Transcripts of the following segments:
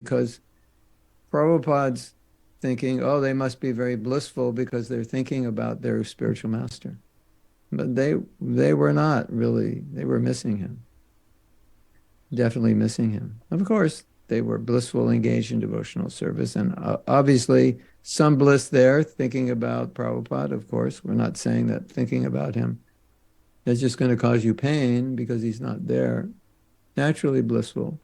because Prabhupada's thinking, oh, they must be very blissful because they're thinking about their spiritual master. But they were not really, they were missing him, definitely missing him. Of course, they were blissful, engaged in devotional service, and obviously some bliss there, thinking about Prabhupada, of course. We're not saying that thinking about him is just going to cause you pain because he's not there. Naturally blissful,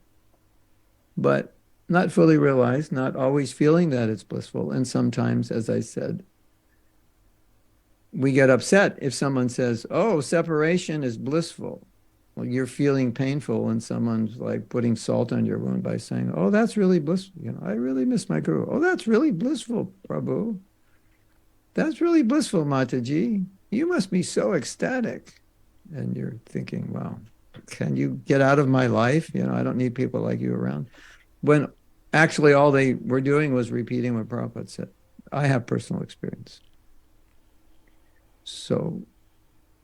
but not fully realized, not always feeling that it's blissful. And sometimes, as I said, we get upset if someone says, oh, separation is blissful. Well, you're feeling painful and someone's like putting salt on your wound by saying, oh, that's really blissful. You know, I really miss my guru. Oh, that's really blissful, Prabhu. That's really blissful, Mataji. You must be so ecstatic. And you're thinking, wow, can you get out of my life? You know, I don't need people like you around. When actually all they were doing was repeating what Prabhupada said. I have personal experience. So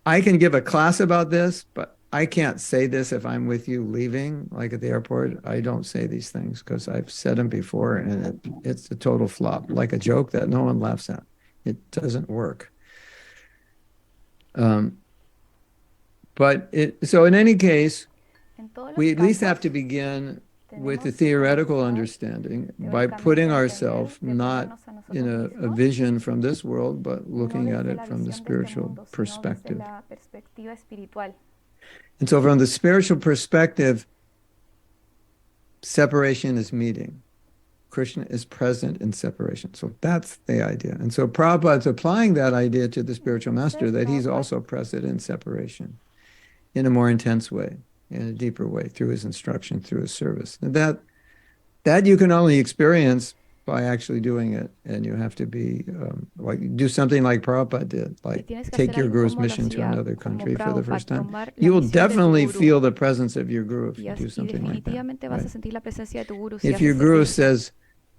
I can give a class about this, but I can't say this if I'm with you leaving, like at the airport. I don't say these things because I've said them before and it's a total flop, like a joke that no one laughs at. It doesn't work. So in any case, En todos we los at least casos, have to begin with the tenemos que theoretical comenzar understanding by putting teóricamente a entender, ourselves de not ponernos a in nosotros a mismos, vision from this world, but no looking at desde it la from the visión de este spiritual mundo, sino desde perspective. la perspectiva espiritual. And so, from the spiritual perspective, separation is meeting. Krishna is present in separation. So that's the idea. And so Prabhupada's applying that idea to the spiritual master, Entonces, that he's Prabhupada also present in separation in a more intense way, in a deeper way, through his instruction, through his service. And that you can only experience by actually doing it. And you have to be like do something like Prabhupada did, y like tienes que take hacer your algo guru's como lo mission to hacía another como country for the Prabhupada, first time. tomar la You will misión de tu definitely gurú. feel the presence of your guru if you do Y something like that, definitivamente vas a right? sentir la presencia de tu gurú si If haces your guru servicio. says,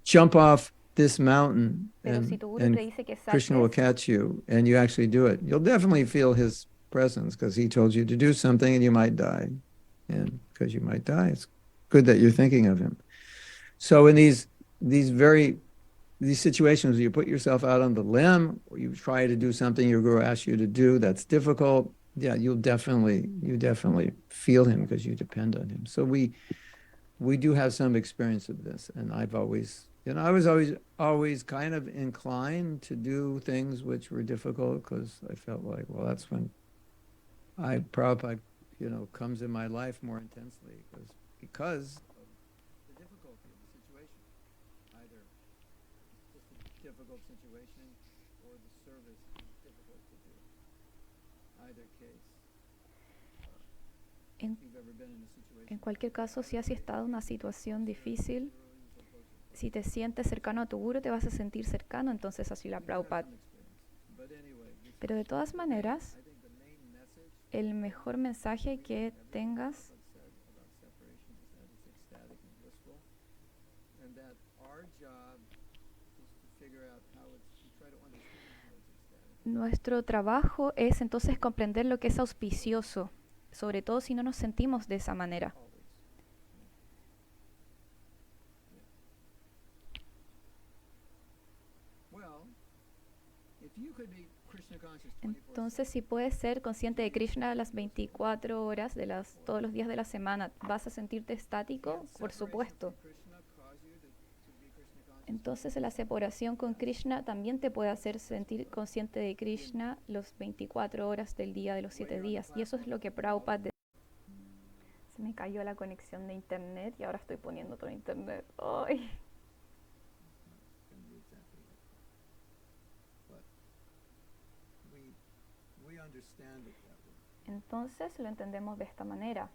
jump off this mountain Pero si tu gurú te and dice que Krishna will saltes, catch you and you actually do it, you'll definitely feel his presence because he told you to do something and you might die. And because you might die, it's good that you're thinking of him. So in these very these situations where you put yourself out on the limb or you try to do something your guru asks you to do that's difficult, yeah, you definitely feel him because you depend on him. So we do have some experience of this. And I've always, I was always kind of inclined to do things which were difficult because I felt like, well, that's when Prabhupada, comes in my life more intensely because of the difficulty of the situation. Either just a difficult situation or the service is difficult to do. Either case, en, if you've ever been in a en situation like cualquier that, caso, si has estado en una situación difícil, you approach it. si te sientes cercano a tu gurú, te vas a sentir cercano, entonces así la Prabhupada. Pero de todas maneras, el mejor mensaje que tengas nuestro trabajo es entonces comprender lo que es auspicioso, sobre todo si no nos sentimos de esa manera. Entonces, si puedes ser consciente de Krishna a las 24 horas de todos los días de la semana, ¿vas a sentirte estático? Por supuesto. Entonces, la separación con Krishna también te puede hacer sentir consciente de Krishna las 24 horas del día de los 7 días. Y eso es lo que Prabhupada. Se me cayó la conexión de internet y ahora estoy poniendo todo internet. ¡Ay! Entonces lo entendemos de esta manera.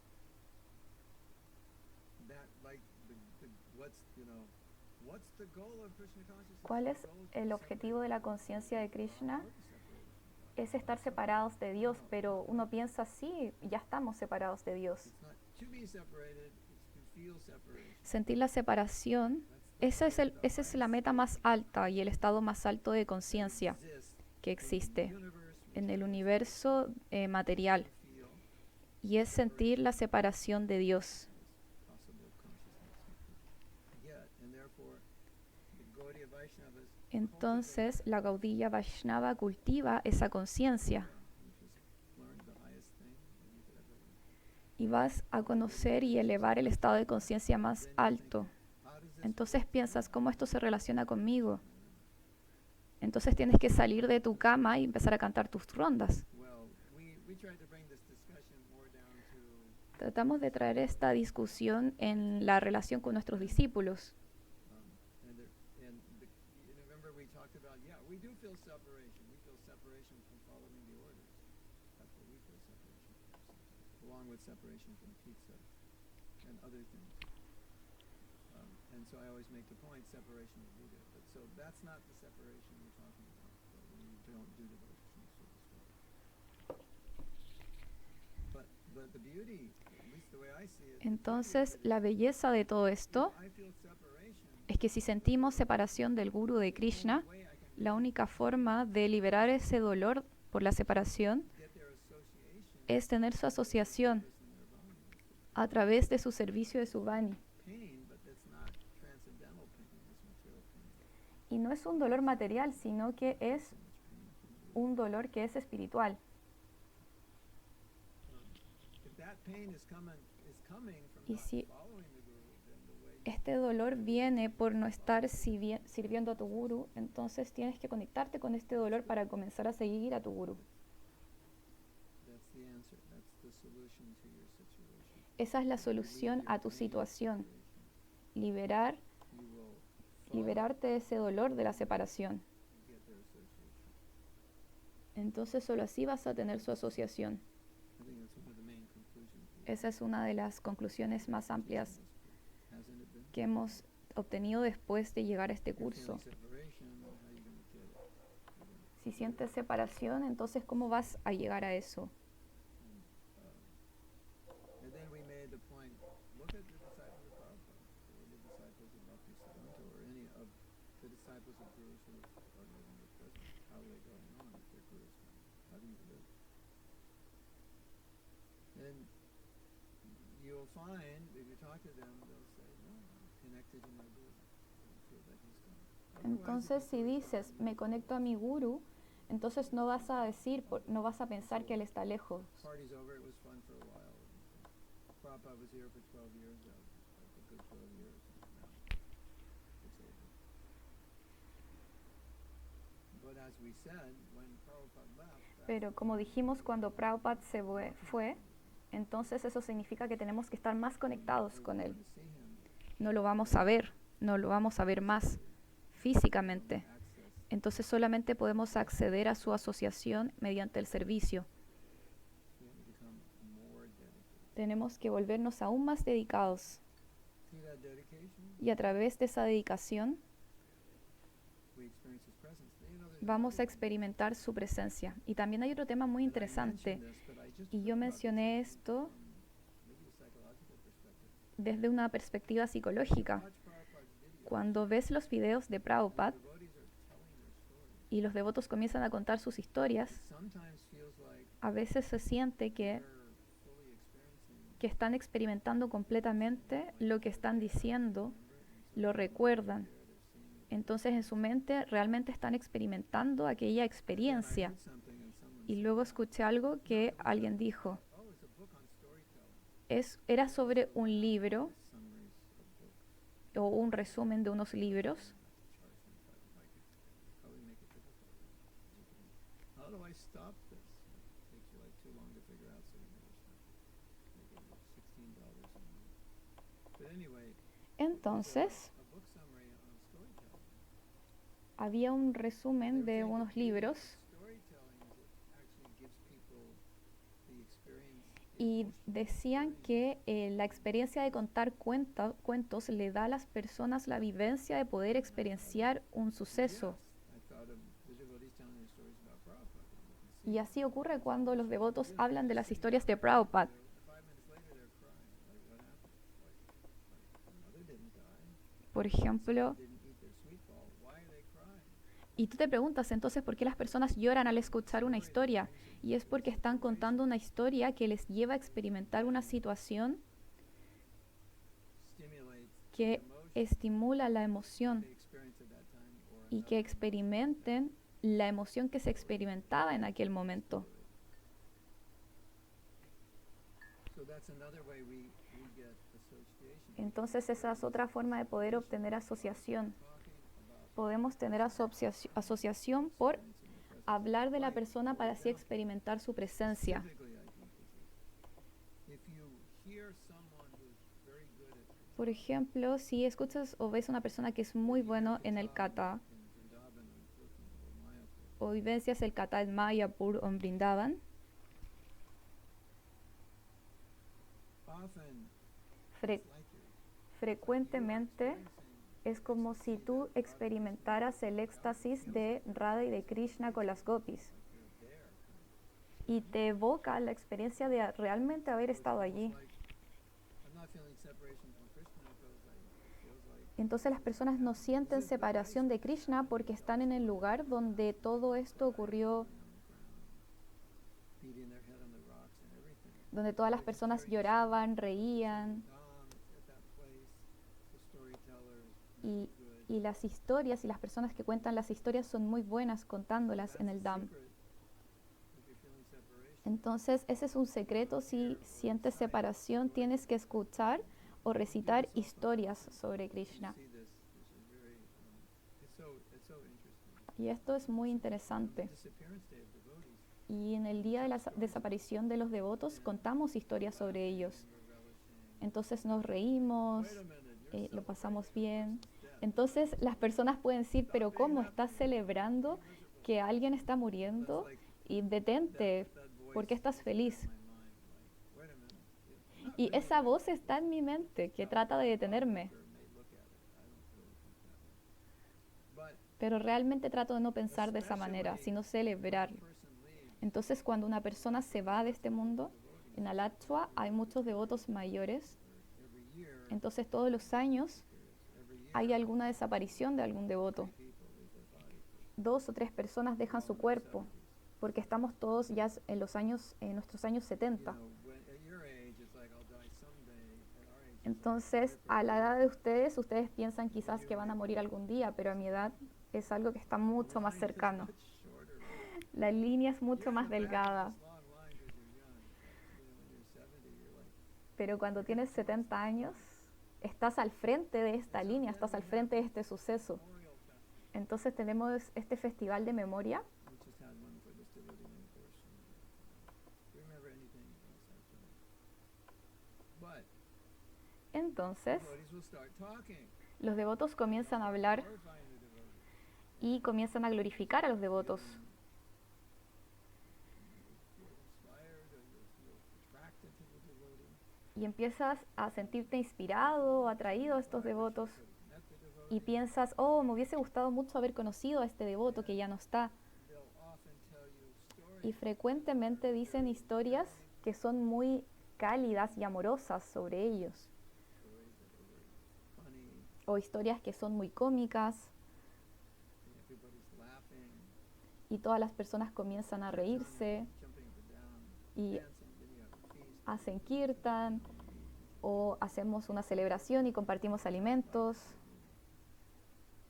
¿Cuál es el objetivo de la conciencia de Krishna? Es estar separados de Dios, pero uno piensa, sí, ya estamos separados de Dios. Sentir la separación, esa es la meta más alta y el estado más alto de conciencia que existe en el universo material. Y es sentir la separación de Dios. And therefore, the Gaudiya Vaishnavas Entonces, la Gaudiya Vaishnava cultiva esa conciencia which is learn the highest thing that you could ever learn. y vas a conocer y elevar el estado de conciencia más Then you think, alto. how does this Entonces fit piensas, in? ¿cómo esto se relaciona conmigo? Entonces tienes que salir de tu cama y empezar a cantar tus rondas. Well, we tried to bring this discussion more down to Tratamos de traer esta discusión en la relación con nuestros discípulos. you remember we talked about, yeah, we do feel separation. We feel separation from following the orders. That's what we feel separation from, along with separation from pizza and other things. And so I always make the point, separation of Buddha. But so that's not the separation we're talking about. But when you don't do devotion, so to speak. But the beauty, at least the way I see it, Entonces, la belleza de todo esto I feel separation. es que si sentimos separación del Guru de Krishna, Way I can la única forma de liberar ese dolor por la separación get their association es tener su asociación in their body. a través de su servicio de su Vani. Pain, but that's not transcendental pain, it's material pain. Y no es un dolor material, sino que es So much pain. un dolor que es espiritual. If that pain is coming from Y not si following the Guru, then the way este dolor viene por no estar sirviendo a tu Guru, entonces tienes que conectarte con este dolor para comenzar a seguir a tu Guru. that's the answer. That's the solution to your situation. Esa es la solución a tu situación. Liberar, You will liberarte de ese dolor de la separación. get their association. Entonces solo así vas a tener su asociación. I think that's one of the main conclusions. we Esa es una de las conclusiones más amplias Hasn't it been? que hemos obtenido después de llegar a este If you're curso. feeling separation, how are you going to get it? You're gonna- Si sientes separación, entonces ¿cómo vas a llegar a eso? And then we made the point, look at the disciples of Prabhupada, or the disciples of Bhaktisiddhanta, or any of the disciples of gurus who are no longer present. How are they going on if their gurus gone? How do you live? And you'll find, if you talk to them, they'll say, no, I'm connected to my guru. I feel that he's gone. Entonces si dices, me conecto a mi Guru, entonces no vas a decir, no vas a pensar que él está lejos. Party's over, it was fun for a while. Prabhupada was here for 12 years, like a good 12 years. Now it's over. But as we said, when Prabhupada left, Pero como dijimos, cuando Prabhupada se fue, entonces eso significa que tenemos que estar más conectados con él. to see him, No lo vamos a ver, no lo vamos a ver más físicamente. access, Entonces solamente podemos acceder a su asociación mediante el servicio. we have to become more dedicated. Tenemos que volvernos aún más dedicados Through that dedication, y a través de esa dedicación we experience his presence. You know, there's vamos a another- experimentar su presencia. Y también hay otro tema muy and I interesante, mentioned this, but I just y yo thought about mencioné this esto from maybe a psychological perspective. desde una perspectiva psicológica. Watch Prabhupada's videos, Cuando ves los videos de Prabhupada the devotees are telling their stories. y los devotos comienzan a contar sus historias, It sometimes feels like a veces se siente they're fully experiencing que están experimentando completamente lo que están diciendo, lo recuerdan. Entonces en su mente realmente están experimentando aquella experiencia. Y luego escuché algo que alguien dijo. Era sobre un libro o un resumen de unos libros. How do I stop this? It takes you like too long to figure out, so you never stop. Make it $16 a month. But anyway, Entonces a book summary on storytelling. había un resumen de unos libros Storytelling is it actually gives people the experience. y decían que la experiencia de contar cuentos le da a las personas la vivencia de poder experienciar un suceso. I thought of the devotees telling their stories about Prabhupada. You can see Y así ocurre cuando los devotos hablan de las historias de Prabhupada. 5 minutes later they're crying. Like what happened? Like their mother didn't die. Por ejemplo, Didn't eat their sweet ball. Why are they crying? y tú te preguntas entonces por qué las personas lloran al escuchar una historia. Y es porque están contando una historia que les lleva a experimentar una situación Stimulates que emotion estimula la emoción the experience at that time or y que experimenten la emoción que se experimentaba en aquel momento. so that's another way we get association. Entonces esa es otra forma de poder obtener asociación. Talking about Podemos tener asociación por experiencing the presence. hablar de la persona para así experimentar su presencia. Specifically, I think this is if you hear someone who's very good at Por ejemplo, si escuchas o ves una persona que es muy bueno en el kata in Vrindavan or Tirupati or Mayapur, o vivencias el kata en Mayapur o en Brindavan, often fre- it's like you're frecuentemente experiencing es como si tú experimentaras el éxtasis de Radha y de Krishna con las gopis you're there. y te evoca la experiencia de realmente haber estado allí. Like, I'm not feeling separation from Krishna because it feels like Entonces las personas no sienten separación de Krishna porque están en el lugar donde todo esto ocurrió, beating their head on the rocks and everything. donde todas las personas lloraban, reían At that place, the storytellers y, good. y las historias y las personas que cuentan las historias son muy buenas contándolas en el Dham. Secret, if you're feeling separation, Entonces ese es un secreto, si sientes separación tienes que escuchar o recitar historias sobre Krishna. see this is very it's so interesting. Y esto es muy interesante. Disappearance day of devotees. Y en el día de la desaparición de los devotos contamos historias sobre ellos. We're relishing. Entonces nos reímos, Wait a minute, lo pasamos bien. Entonces las personas pueden decir, pero ¿cómo estás celebrando que alguien está muriendo? Y detente, ¿por qué estás feliz? my mind like, wait a minute. Y esa voz está en mi mente que trata de detenerme, May look at it. I don't really think that way. But pero realmente trato de no pensar de esa manera, sino celebrar. person leaves Entonces cuando una persona se va de este mundo, en Alachua hay muchos devotos mayores, every year, entonces todos los años every year, hay alguna desaparición de algún devoto. people leave their body. 2 o 3 personas dejan su cuerpo, porque estamos todos ya en nuestros años 70. At your age, it's like I'll die someday. At our age, Entonces, a la edad de ustedes piensan quizás que van a morir algún día, pero a mi edad es algo que está mucho más cercano. it's shorter. La línea es mucho más delgada, It's long line because you're young. When you're 70, you're like, pero cuando tienes 70 años, estás al frente de esta línea, estás al frente de este suceso. Memorial Festival. Entonces tenemos este festival de memoria. We just had one for this devotee named Dorson. Do you remember anything else after that? But Entonces, devotees will start talking, los devotos comienzan a hablar glorifying the devotee. y comienzan a glorificar a los devotos. You feel inspired or you feel attracted to the devotee. Y empiezas a sentirte inspirado o atraído a estos devotos Met the devotee. y piensas, oh, me hubiese gustado mucho haber conocido a este devoto que ya no está. They'll often tell you stories. Y frecuentemente dicen historias que son muy cálidas y amorosas sobre ellos, Stories that are very funny. o historias que son muy cómicas And everybody's laughing. y todas las personas comienzan a reírse Jumping up and down. y Dancing. Then you have a feast. hacen kirtan o hacemos una celebración y compartimos alimentos.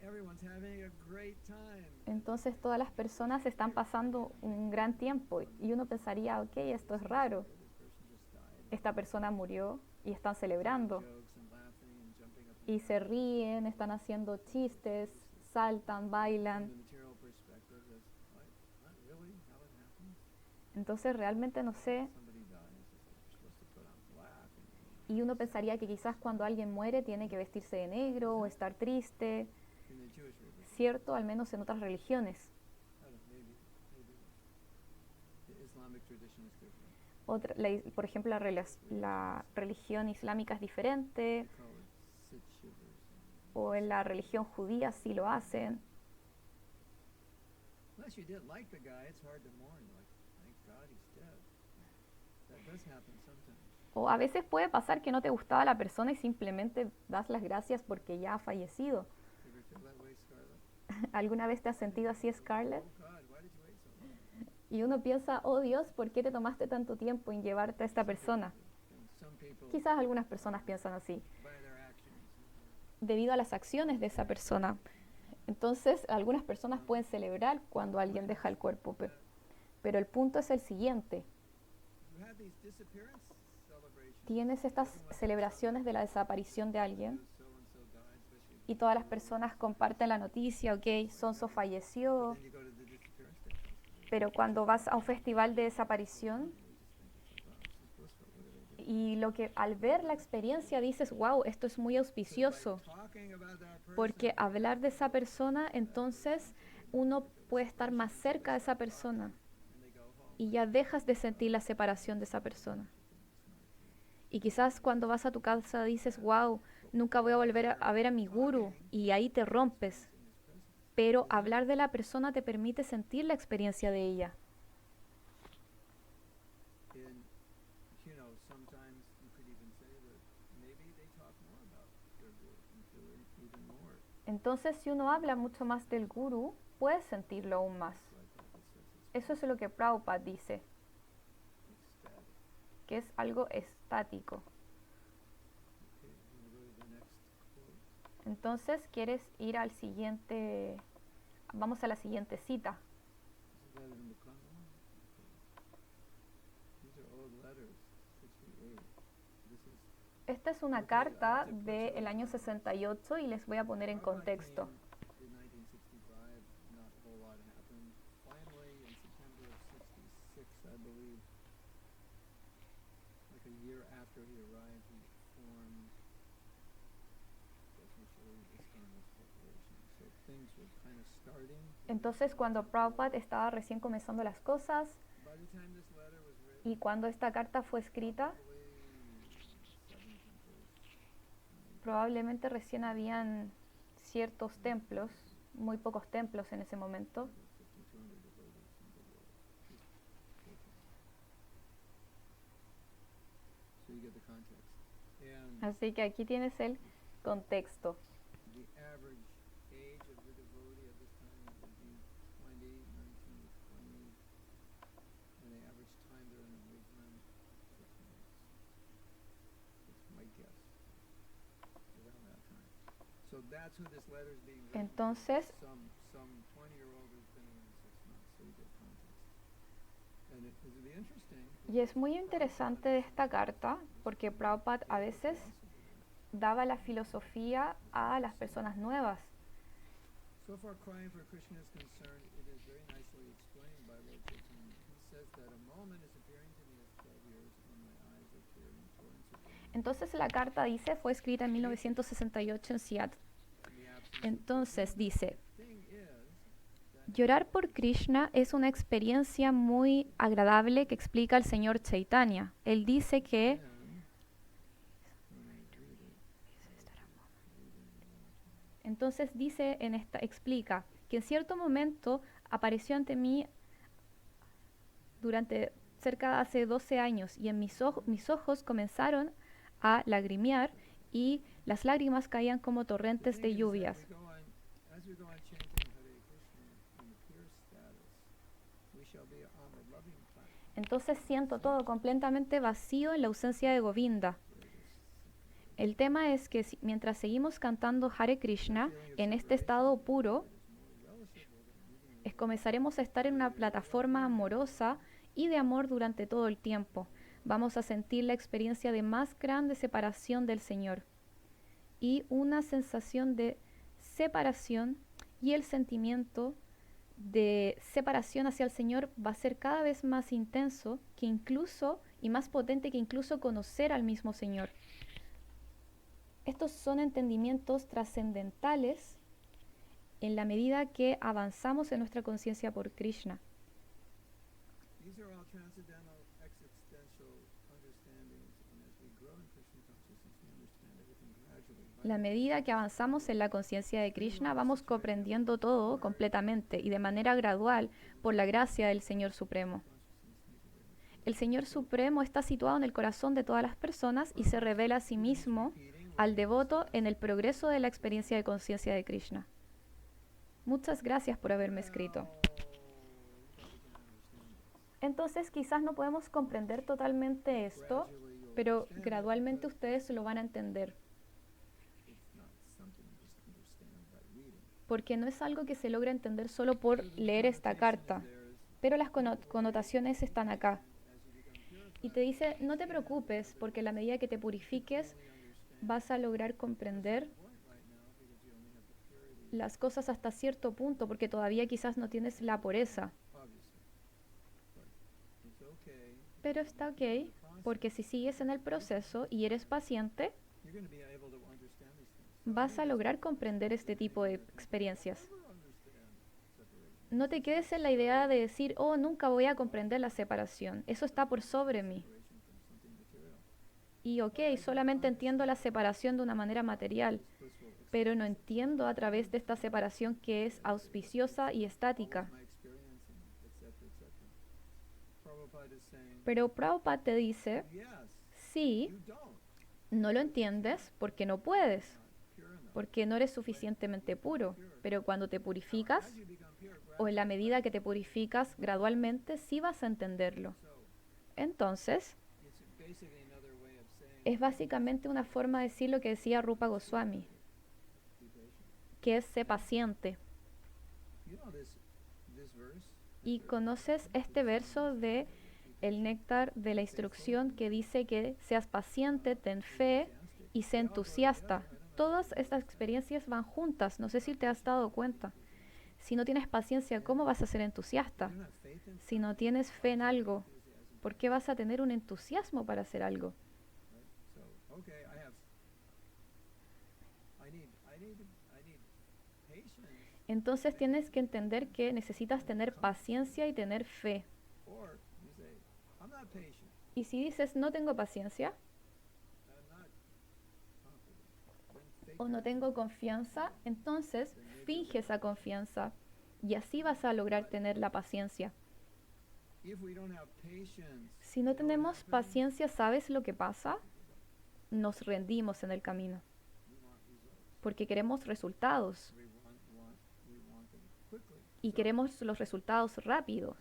Everyone's having a great time. Entonces todas las personas están pasando un gran tiempo y uno pensaría, ok, esto es raro. This person just died. Esta persona murió y están celebrando Jokes and laughing and jumping up and y se ríen, están haciendo chistes, saltan, bailan. From the material perspective, it's like, not really how it happens. Entonces realmente no sé, Somebody dies, it's like you're supposed to put on black. And, y uno pensaría que quizás cuando alguien muere tiene que vestirse de negro o estar triste, in the Jewish religion, cierto, al menos en otras religiones. I don't know, maybe the Islamic tradition is different. Por ejemplo, la religión islámica es diferente, They call it sit shivers. o en la religión judía sí lo hacen. Unless you didn't like the guy, it's hard to mourn. Like, thank God he's dead. That does happen sometimes. O a veces puede pasar que no te gustaba la persona y simplemente das las gracias porque ya ha fallecido. You ever feel that way, Scarlett? ¿Alguna vez te has sentido así, Scarlett? Oh God, why did you wait so long? Y uno piensa, oh Dios, ¿por qué te tomaste tanto tiempo en llevarte a esta persona? And some people, Quizás algunas personas piensan así. by their actions, debido a las acciones de esa persona. Entonces, algunas personas pueden celebrar cuando alguien deja el cuerpo, pero el punto es el siguiente. You have these disappearance celebrations. Tienes estas celebraciones de la desaparición de alguien So-and-so died, especially. y todas las personas comparten la noticia, ok, Sonso falleció, Then you go to the disappearance day festival. pero cuando vas a un festival de desaparición They just think it's like, wow, this is blissful. What did I do? y lo que al ver la experiencia dices, wow, esto es muy auspicioso, Talking about that person, porque hablar de esa persona, entonces uno puede estar más cerca de esa persona and they go home. y ya dejas de sentir la separación de esa persona. Y quizás cuando vas a tu casa dices, wow, nunca voy a volver a ver a mi guru y ahí te rompes. Pero hablar de la persona te permite sentir la experiencia de ella. And, you know, sometimes you could even say that maybe they talk more about their guru and feel even more. Entonces, si uno habla mucho más del guru, puedes sentirlo aún más. Like that says it's Eso es lo que Prabhupada dice, ecstatic. que es algo estático. Okay, I'm gonna go to the next quote. Entonces, ¿quieres ir al siguiente? Vamos a la siguiente cita. Is that in the Kanban? Okay. These are old letters, 68. This is Esta es una carta del año 68 y les voy a poner en contexto. in 1965, not a whole lot happened. Finally, in September of 66, I believe, like a year after he arrived, he formed essentially Iskana's corporation. So things were kind of starting. Entonces, cuando Prabhupada estaba recién comenzando las cosas By the time this letter was written, y cuando esta carta fue escrita, probably 7 temples. probablemente recién habían ciertos templos, muy pocos templos en ese momento. 5,200 devotees in the world. So you get the context. And Así que aquí tienes el contexto. the average age of the devotee at this time would be 20, 19, 20, and the average time they're in a movement, 6 months. That's my guess. Around that time. So that's who this letter is being written. to. Entonces, Some 20-year-old who's been around 6 months, so you get context. And it'll be interesting. y es muy interesante de esta carta porque Prabhupada a veces daba la filosofía a las personas nuevas. So far, crying for Krishna is concerned, it is very nicely explained by Lord Chaitanya. He says that a moment is appearing to me as 12 years, and my eyes are tearing torrents of rain. Entonces la carta dice, fue escrita en 1968 en Seattle. In the absence of Entonces dice, thing is that llorar por Krishna es una experiencia muy agradable que explica el señor Chaitanya. Él dice que then, when I read it, entonces dice en esta explica que en cierto momento apareció ante mí durante cerca de hace 12 años y en mis ojos comenzaron a lagrimear y las lágrimas caían como torrentes the de thing is that lluvias. as we go on chanting Hare Krishna in pure status, we shall be on the loving platform. Entonces siento todo completamente vacío en la ausencia de Govinda. El tema es que mientras seguimos cantando Hare Krishna en este estado puro, comenzaremos a estar en una plataforma amorosa y de amor durante todo el tiempo. Vamos a sentir la experiencia de más grande separación del Señor y una sensación de separación, y el sentimiento de separación hacia el Señor va a ser cada vez más intenso que incluso y más potente que incluso conocer al mismo Señor. Estos son entendimientos trascendentales en la medida que avanzamos en nuestra conciencia por Krishna. These are all transcendental, existential understandings, and as we grow in Krishna consciousness, we understand everything gradually. La medida que avanzamos en la conciencia de Krishna, vamos comprendiendo todo completamente y de manera gradual por la gracia del Señor Supremo. El Señor Supremo está situado en el corazón de todas las personas y se revela a sí mismo al devoto en el progreso de la experiencia de conciencia de Krishna. Muchas gracias por haberme escrito. Entonces quizás no podemos comprender totalmente esto, pero gradualmente ustedes lo van a entender. It's not something porque no es algo que se logra entender solo por leer esta carta, pero las connotaciones están acá. Y te dice, no te preocupes, porque a la medida que te purifiques, vas a lograr comprender las cosas hasta cierto punto, porque todavía quizás no tienes la pureza. Pero está ok, porque si sigues en el proceso y eres paciente, vas a lograr comprender este tipo de experiencias. No te quedes en la idea de decir, oh, nunca voy a comprender la separación. Eso está por sobre mí. Y ok, solamente entiendo la separación de una manera material, pero no entiendo a través de esta separación que es auspiciosa y estática. Pero Prabhupada te dice, sí, no lo entiendes porque no puedes, porque no eres suficientemente puro, pero cuando te purificas, o en la medida que te purificas gradualmente, sí vas a entenderlo. Entonces, es básicamente una forma de decir lo que decía Rupa Goswami, que es ser paciente. Y conoces este verso de el néctar de la instrucción que dice que seas paciente, ten fe y sé entusiasta. Todas estas experiencias van juntas, no sé si te has dado cuenta. Si no tienes paciencia, ¿cómo vas a ser entusiasta? Si no tienes fe en algo, ¿por qué vas a tener un entusiasmo para hacer algo? Entonces tienes que entender que necesitas tener paciencia y tener fe. Y si dices no tengo paciencia o no tengo confianza, entonces finge esa confianza y así vas a lograr tener la paciencia. Si no tenemos paciencia, ¿sabes lo que pasa? Nos rendimos en el camino porque queremos resultados y queremos los resultados rápidos.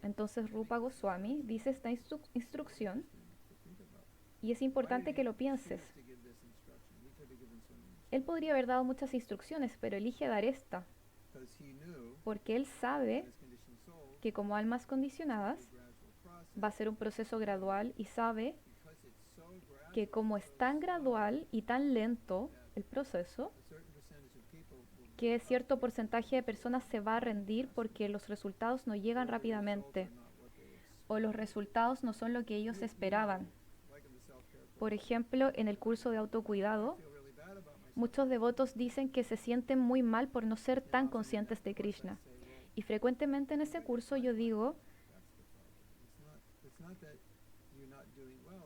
Entonces Rupa Goswami dice esta instrucción y es importante que lo pienses. Él podría haber dado muchas instrucciones, pero elige dar esta, porque él sabe que como almas condicionadas va a ser un proceso gradual y sabe que como es tan gradual y tan lento el proceso, que cierto porcentaje de personas se va a rendir porque los resultados no llegan rápidamente o los resultados no son lo que ellos esperaban. Por ejemplo, en el curso de autocuidado, muchos devotos dicen que se sienten muy mal por no ser tan conscientes de Krishna. Y frecuentemente en ese curso yo digo,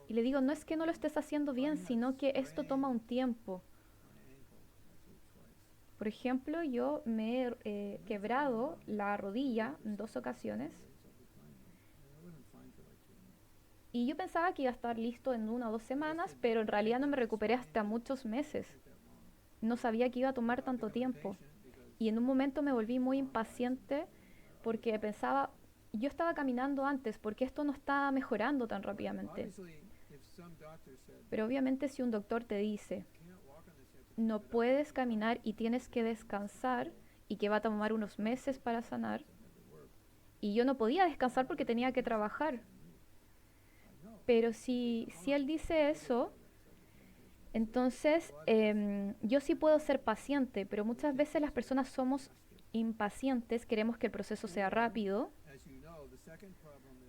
y le digo, no es que no lo estés haciendo bien, sino que esto toma un tiempo. Por ejemplo, yo me he quebrado la rodilla en 2 ocasiones y yo pensaba que iba a estar listo en 1 o 2 semanas, pero en realidad no me recuperé hasta muchos meses. No sabía que iba a tomar tanto tiempo. Y en un momento me volví muy impaciente porque pensaba, yo estaba caminando antes, porque esto no está mejorando tan rápidamente. Pero obviamente si un doctor te dice, no puedes caminar y tienes que descansar y que va a tomar unos meses para sanar, y yo no podía descansar porque tenía que trabajar. Pero si él dice eso, entonces yo sí puedo ser paciente, pero muchas veces las personas somos impacientes, queremos que el proceso sea rápido.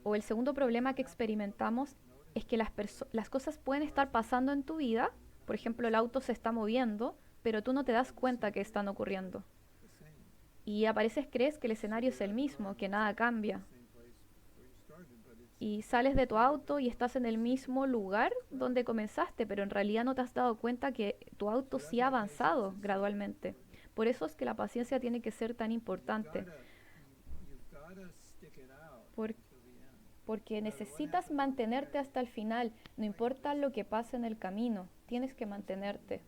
O el segundo problema que experimentamos es que las cosas pueden estar pasando en tu vida, por ejemplo el auto se está moviendo, pero tú no te das cuenta que están ocurriendo. Y a veces crees que el escenario es el mismo, que nada cambia. Y sales de tu auto y estás en el mismo lugar donde comenzaste, pero en realidad no te has dado cuenta que tu auto sí ha avanzado gradualmente. Por eso es que la paciencia tiene que ser tan importante, por- porque necesitas mantenerte hasta el final, no importa lo que pase en el camino, tienes que mantenerte.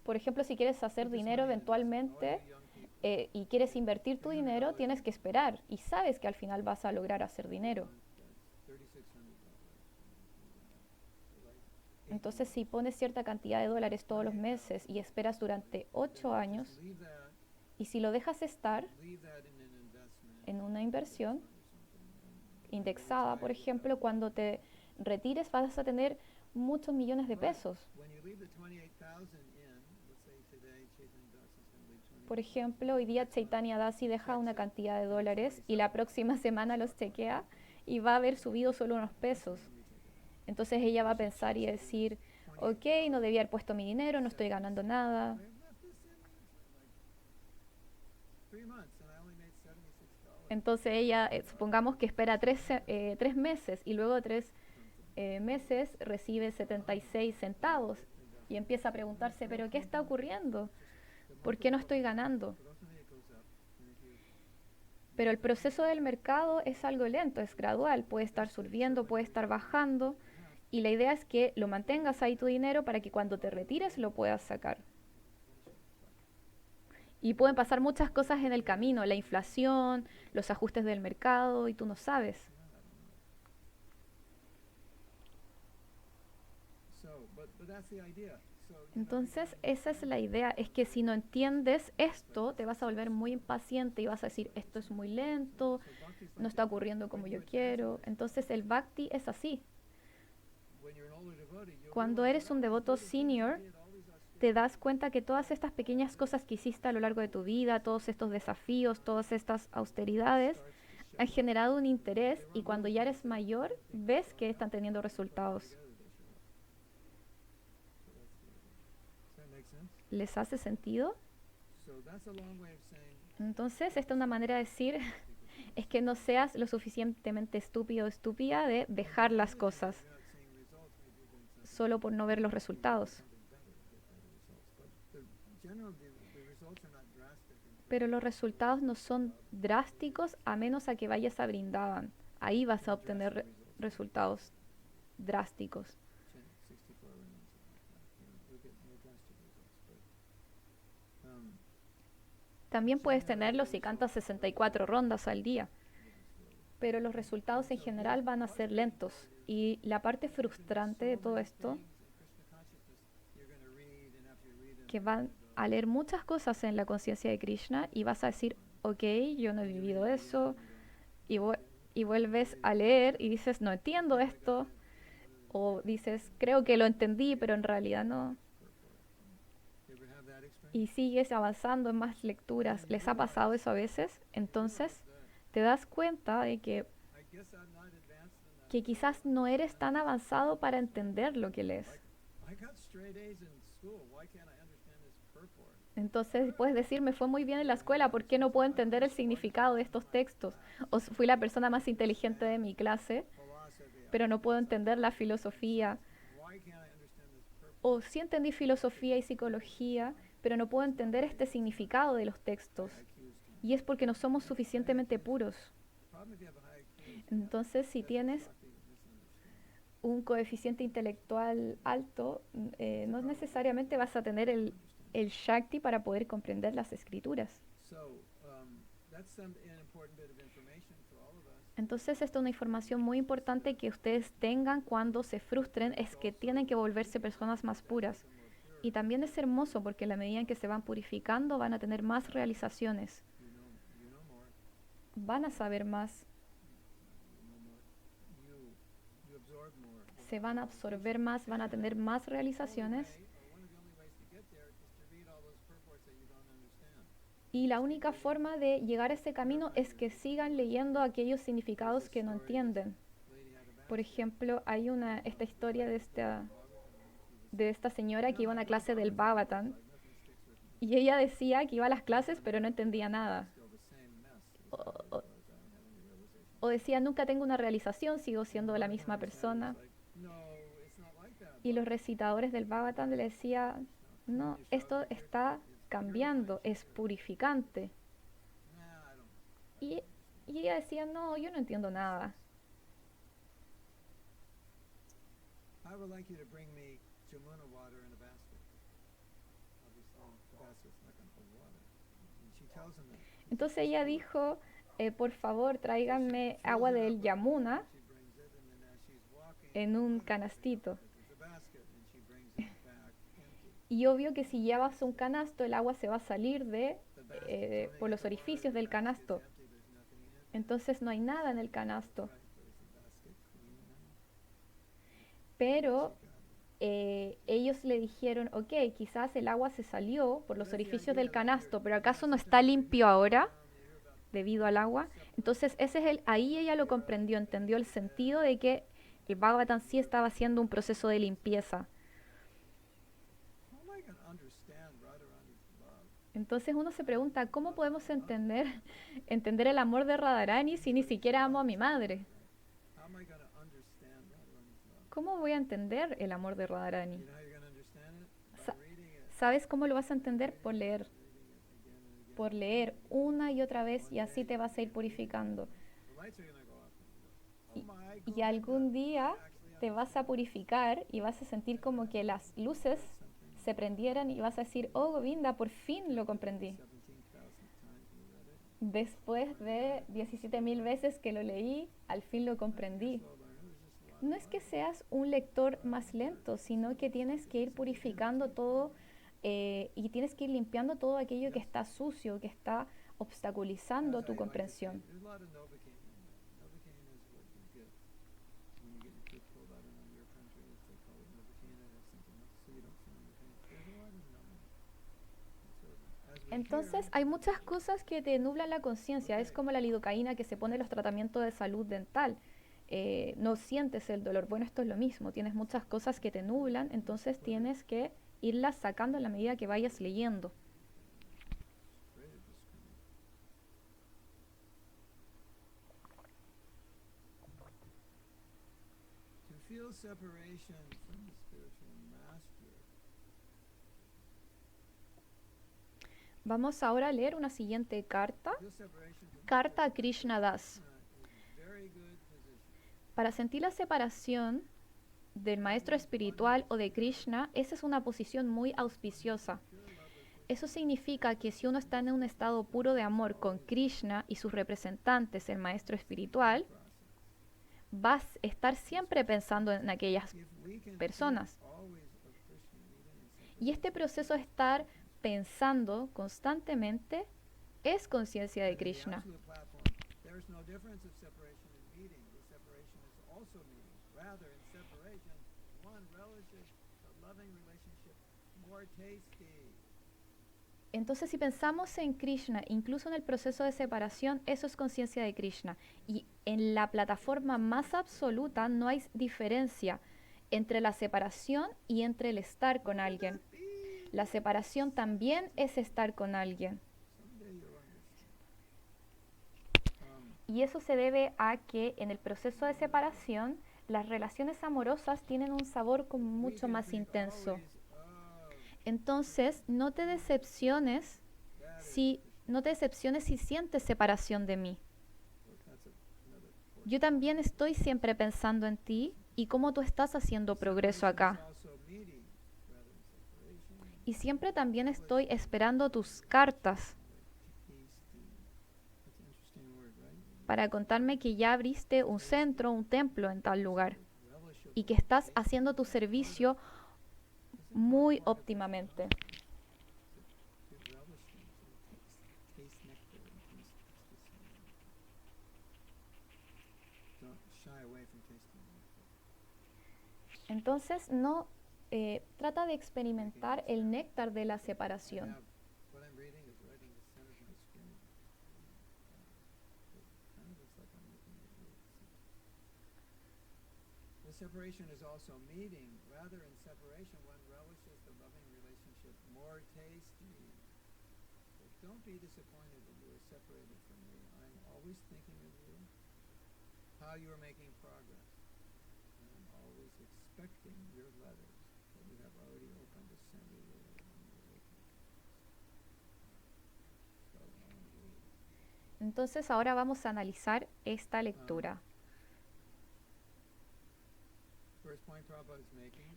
Por ejemplo, si quieres hacer dinero eventualmente y quieres invertir tu dinero, tienes que esperar y sabes que al final vas a lograr hacer dinero. Entonces, si pones cierta cantidad de dólares todos los meses y esperas durante 8 años, y si lo dejas estar en una inversión indexada, por ejemplo, cuando te retires vas a tener muchos millones de pesos. Por ejemplo, hoy día Chaitanya Dasi deja una cantidad de dólares y la próxima semana los chequea y va a haber subido solo unos pesos. Entonces ella va a pensar y decir, ok, no debía haber puesto mi dinero, no estoy ganando nada. Entonces ella, supongamos que espera 3 meses y luego de 3 meses recibe 76 centavos y empieza a preguntarse, pero ¿qué está ocurriendo? ¿Por qué no estoy ganando? Pero el proceso del mercado es algo lento, es gradual, puede estar subiendo, puede estar bajando y la idea es que lo mantengas ahí tu dinero para que cuando te retires lo puedas sacar. Y pueden pasar muchas cosas en el camino, la inflación, los ajustes del mercado y tú no sabes. Entonces, esa es la idea, es que si no entiendes esto, te vas a volver muy impaciente y vas a decir, esto es muy lento, no está ocurriendo como yo quiero. Entonces, el bhakti es así. Cuando eres un devoto senior, te das cuenta que todas estas pequeñas cosas que hiciste a lo largo de tu vida, todos estos desafíos, todas estas austeridades, han generado un interés y cuando ya eres mayor, ves que están teniendo resultados. ¿Les hace sentido? Entonces, esta es una manera de decir, es que no seas lo suficientemente estúpido o estúpida de dejar las cosas solo por no ver los resultados. Pero los resultados no son drásticos a menos a que vayas a Brindavan. Ahí vas a obtener resultados drásticos. También puedes tenerlos si cantas 64 rondas al día, pero los resultados en general van a ser lentos. Y la parte frustrante de todo esto, que van a leer muchas cosas en la conciencia de Krishna y vas a decir, ok, yo no he vivido eso, y, y vuelves a leer y dices, no entiendo esto, o dices, creo que lo entendí, pero en realidad no. Y sigues avanzando en más lecturas. ¿Les ha pasado eso a veces? Entonces, te das cuenta de que quizás no eres tan avanzado para entender lo que lees. Entonces puedes decir, me fue muy bien en la escuela, ¿por qué no puedo entender el significado de estos textos? O fui la persona más inteligente de mi clase, pero no puedo entender la filosofía. O sí entendí filosofía y psicología, pero no puedo entender este significado de los textos. Y es porque no somos suficientemente puros. Entonces, si tienes un coeficiente intelectual alto, no necesariamente vas a tener el Shakti para poder comprender las escrituras. Entonces, esta es una información muy importante que ustedes tengan cuando se frustren, es que tienen que volverse personas más puras. Y también es hermoso porque a la medida en que se van purificando van a tener más realizaciones, van a saber más, se van a absorber más, van a tener más realizaciones. Y la única forma de llegar a ese camino es que sigan leyendo aquellos significados que no entienden. Por ejemplo, hay esta historia de esta señora que iba a una clase del Bhagavatam y ella decía que iba a las clases pero no entendía nada. O, o- o decía, nunca tengo una realización, sigo siendo la misma persona. Y los recitadores del Bhagavatam le decían, no, esto está cambiando, es purificante. Y, y ella decía, no, yo no entiendo nada. Entonces ella dijo, por favor, tráiganme agua del Yamuna en un canastito. Y obvio que si llevas un canasto, el agua se va a salir por los orificios del canasto. Entonces no hay nada en el canasto. Pero ellos le dijeron, ok, quizás el agua se salió por los orificios del canasto, pero ¿acaso no está limpio ahora debido al agua? Entonces ahí ella lo comprendió, entendió el sentido de que el Bhagavatam sí estaba haciendo un proceso de limpieza. Entonces uno se pregunta, ¿cómo podemos entender el amor de Radharani si ni siquiera amo a mi madre? ¿Cómo voy a entender el amor de Radharani? Sa- ¿Sabes cómo lo vas a entender? Por leer una y otra vez y así te vas a ir purificando. Y, y algún día te vas a purificar y vas a sentir como que las luces se prendieran y vas a decir, oh Govinda, por fin lo comprendí. Después de 17.000 veces que lo leí, al fin lo comprendí. No es que seas un lector más lento, sino que tienes que ir purificando todo y tienes que ir limpiando todo aquello que está sucio, que está obstaculizando tu comprensión. Entonces hay muchas cosas que te nublan la conciencia. Es como la lidocaína que se pone en los tratamientos de salud dental. No sientes el dolor. Bueno, esto es lo mismo. Tienes muchas cosas que te nublan, entonces tienes que irlas sacando en la medida que vayas leyendo. Vamos ahora a leer una siguiente carta. Carta a Krishna Das. Para sentir la separación del maestro espiritual o de Krishna, esa es una posición muy auspiciosa. Eso significa que si uno está en un estado puro de amor con Krishna y sus representantes, el maestro espiritual, vas a estar siempre pensando en aquellas personas. Y este proceso de estar pensando constantemente es conciencia de Krishna. Entonces, si pensamos en Krishna, incluso en el proceso de separación, eso es conciencia de Krishna. Y en la plataforma más absoluta no hay diferencia entre la separación y entre el estar con alguien. La separación también es estar con alguien. Y eso se debe a que en el proceso de separación las relaciones amorosas tienen un sabor como mucho más intenso. Entonces, no te decepciones si sientes separación de mí. Yo también estoy siempre pensando en ti y cómo tú estás haciendo progreso acá. Y siempre también estoy esperando tus cartas para contarme que ya abriste un centro, un templo en tal lugar y que estás haciendo tu servicio muy óptimamente. Entonces, no trata de experimentar el néctar de la separación. Separation is also meeting. Rather, in separation, one relishes the loving relationship more tasty. So don't be disappointed that you are separated from me. I'm always thinking of you, how you are making progress. And I'm always expecting your letters that you have already opened to send me your letter on your awakening. Entonces, ahora vamos a analizar esta lectura.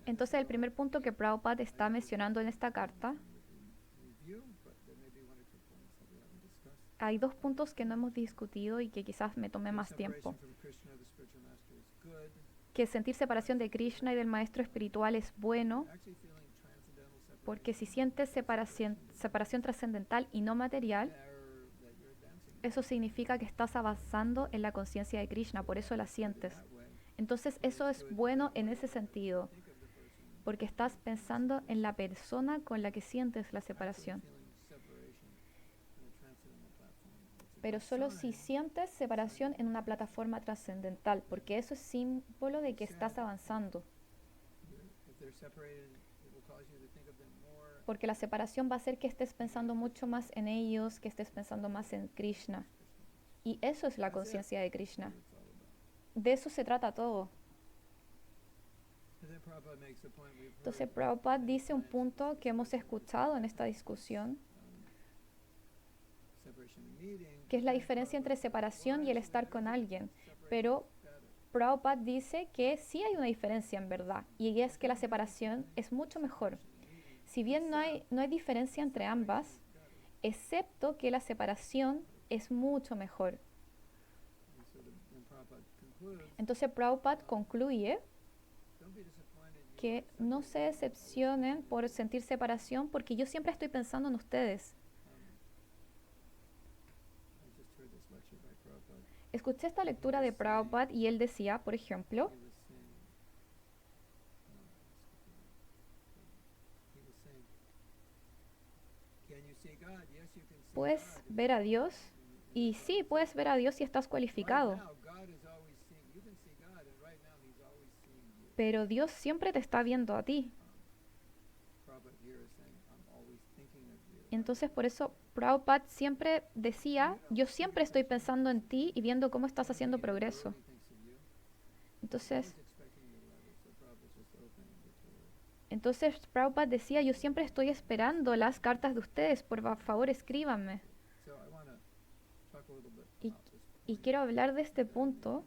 Entonces, el primer punto que Prabhupada está mencionando en esta carta, hay dos puntos que no hemos discutido y que quizás me tome más tiempo. Que sentir separación de Krishna y del maestro espiritual es bueno. Porque si sientes separación trascendental y no material, eso significa que estás avanzando en la conciencia de Krishna, por eso la sientes. Entonces eso es bueno en ese sentido, porque estás pensando en la persona con la que sientes la separación. Pero solo si sientes separación en una plataforma trascendental, porque eso es símbolo de que estás avanzando. Porque la separación va a hacer que estés pensando mucho más en ellos, que estés pensando más en Krishna. Y eso es la conciencia de Krishna. De eso se trata todo. Entonces Prabhupada dice un punto que hemos escuchado en esta discusión, que es la diferencia entre separación y el estar con alguien. Pero Prabhupada dice que sí hay una diferencia en verdad, y es que la separación es mucho mejor. Si bien no hay diferencia entre ambas, excepto que la separación es mucho mejor. Entonces Prabhupada concluye que no se decepcionen por sentir separación, porque yo siempre estoy pensando en ustedes. Escuché esta lectura de Prabhupada y él decía, por ejemplo, puedes ver a Dios, y sí, puedes ver a Dios si estás cualificado, pero Dios siempre te está viendo a ti. Entonces por eso Prabhupada siempre decía, yo siempre estoy pensando en ti y viendo cómo estás haciendo progreso. Entonces, entonces Prabhupada decía, yo siempre estoy esperando las cartas de ustedes, por favor escríbanme. Y, y quiero hablar de este punto.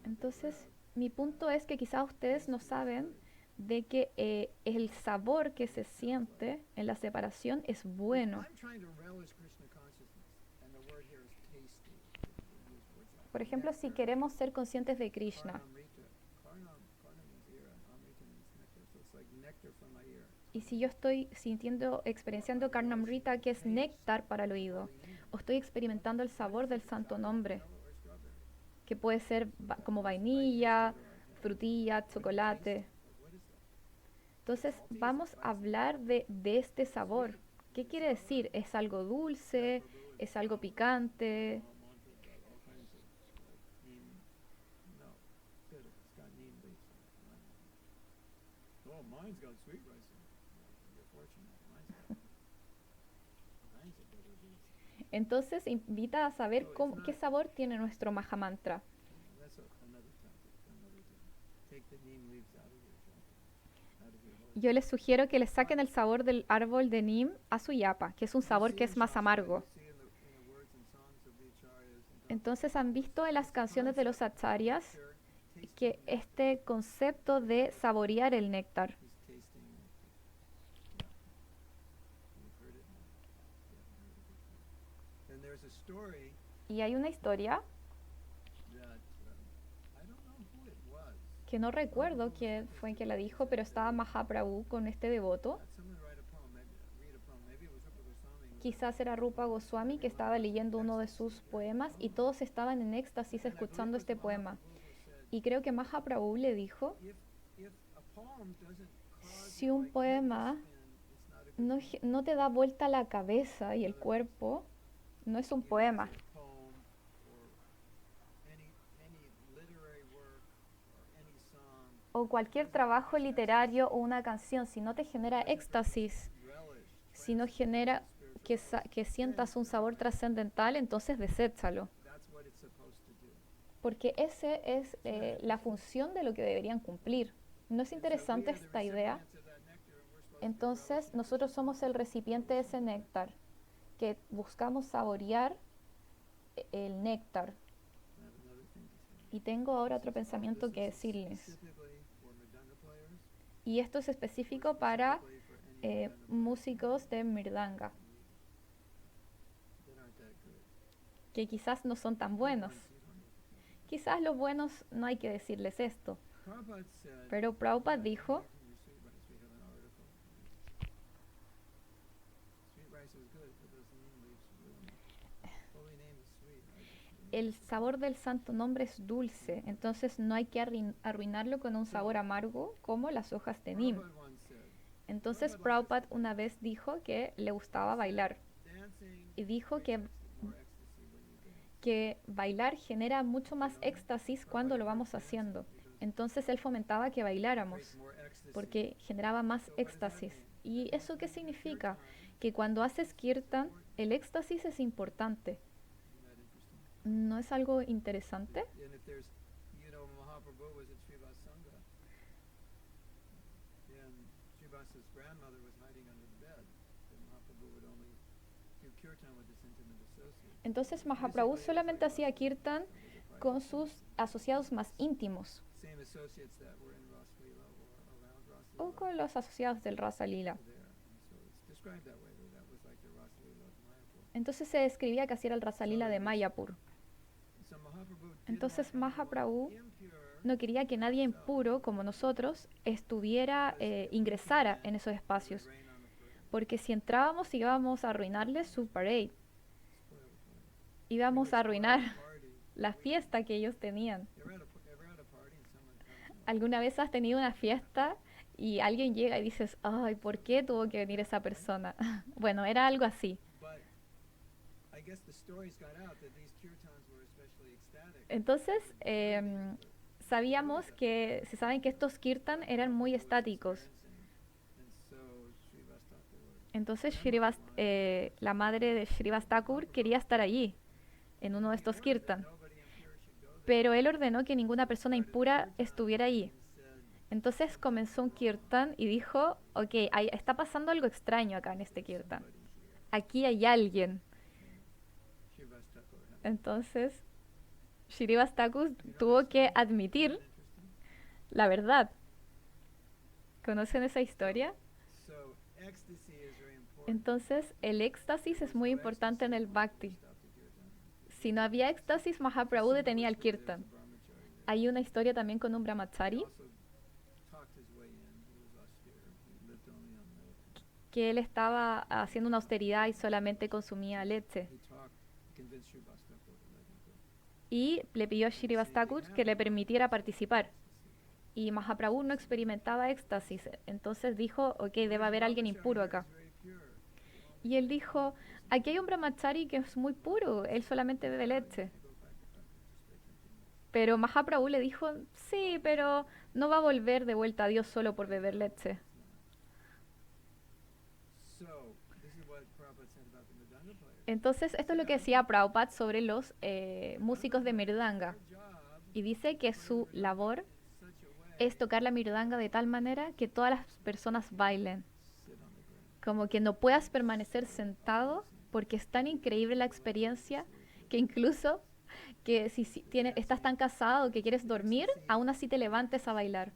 Entonces, mi punto es que quizás ustedes no saben de que el sabor que se siente en la separación es bueno. Por ejemplo, si queremos ser conscientes de Krishna, y si yo estoy sintiendo, experienciando Karnamrita, que es néctar para el oído, o estoy experimentando el sabor del santo nombre, que puede ser como vainilla, frutilla, chocolate. Entonces vamos a hablar de este sabor. ¿Qué quiere decir? ¿Es algo dulce? ¿Es algo picante? Entonces invita a saber qué sabor tiene nuestro Mahamantra. Yo les sugiero que le saquen el sabor del árbol de Neem a su yapa, que es un sabor que es más amargo. Entonces han visto en las canciones de los acharyas que este concepto de saborear el néctar. Y hay una historia que no recuerdo quién fue quien la dijo, pero estaba Mahaprabhu con este devoto. Quizás era Rupa Goswami que estaba leyendo uno de sus poemas y todos estaban en éxtasis escuchando este poema. Y creo que Mahaprabhu le dijo, si un poema no te da vuelta la cabeza y el cuerpo, no es un poema. O cualquier trabajo literario o una canción, si no te genera éxtasis, si no genera que sientas un sabor trascendental, entonces deséchalo. Porque esa es la función de lo que deberían cumplir. ¿No es interesante esta idea? Entonces nosotros somos el recipiente de ese néctar, que buscamos saborear el néctar. Y tengo ahora otro pensamiento que decirles. Y esto es específico para músicos de Mirdanga. que quizás no son tan buenos. Quizás los buenos no hay que decirles esto. Prabhupada said, Pero Prabhupada dijo, from your sweet rice, we have an article. Sweet rice is good, but those neem leaves ruin it. Holy name is sweet. I just el sabor del santo nombre es dulce, entonces no hay que arruinarlo con un sabor amargo como las hojas de Nim. Prabhupada once said, Entonces Prabhupada una vez dijo que le gustaba bailar dancing y dijo creates more ecstasy when you dance. que bailar genera mucho más éxtasis cuando lo vamos haciendo. Entonces él fomentaba que bailáramos Creates more ecstasy. porque generaba más éxtasis. ¿Y eso qué significa? Que cuando haces kirtan, el éxtasis es importante. Isn't that interesting? ¿No es algo interesante? And if there's, Mahaprabhu was at Srivas Sangha, and Srivasa's grandmother was hiding under the bed, then Mahaprabhu would only do kirtan with his intimate associates. Entonces Mahaprabhu solamente hacía kirtan con sus asociados más íntimos Same associates that were in Ras Leela or around Ras o Leela con los asociados del Rasa Lila. were there. And so it's described that way, that was like the Ras Leela of Mayapur. Entonces se describía que así era el Rasa Lila de Mayapur. So Mahaprabhu didn't Entonces want anyone Mahaprabhu impure no quería que nadie impuro como nosotros estuviera, ingresara en esos espacios, rain on the parade, porque si entrábamos íbamos a arruinarles su parade, spoil the parade. íbamos a arruinar Party. la fiesta que ellos tenían. Ever had a party and someone comes along? ¿Alguna vez has tenido una fiesta y alguien llega y dices, ay, ¿por qué tuvo que venir esa persona? Bueno, era algo así. But I guess the stories got out that these kirtans were especially ecstatic. Entonces, sabíamos que, se saben que estos kirtan eran muy estáticos. And so Srivas Thakur, Entonces, la madre de Srivas Thakur quería estar allí, en uno de estos kirtan. nobody impure should go there. Pero él ordenó que ninguna persona impura estuviera allí. He said, Entonces comenzó un kirtan y dijo, ok, está pasando algo extraño acá en este kirtan. somebody here. Aquí hay alguien. Srivas Thakur had Entonces, Srivas Thakur tuvo que admitir interesting. la verdad. ¿Conocen esa historia? So ecstasy is very important. Entonces, el éxtasis es muy importante en el bhakti. Stop the kirtan. Si no había éxtasis, Mahaprabhu detenía el kirtan. Hay una historia también con un He brahmachari also talked his way in. He was austere. He lived only on milk. que él estaba haciendo una austeridad y solamente consumía leche. He talked, he convinced Srivas Thakur to let him go. Y le pidió a Srivas Thakur que le permitiera participar. Y Mahaprabhu no experimentaba éxtasis. Entonces dijo, ok, debe haber alguien impuro acá. Y él dijo, aquí hay un brahmachari que es muy puro, él solamente bebe leche. Pero Mahaprabhu le dijo, sí, pero no va a volver de vuelta a Dios solo por beber leche. So, this is what Prabhupada said about the Mridanga players. Entonces, esto es lo que decía Prabhupada sobre los músicos de Mirdanga. Their job Y dice que su labor is such a way es tocar la Mirdanga de tal manera que todas las personas bailen. sit on the ground. Como que no puedas permanecer sentado porque es tan increíble la experiencia que incluso que si estás tan cansado que quieres dormir, aún así te levantes a bailar.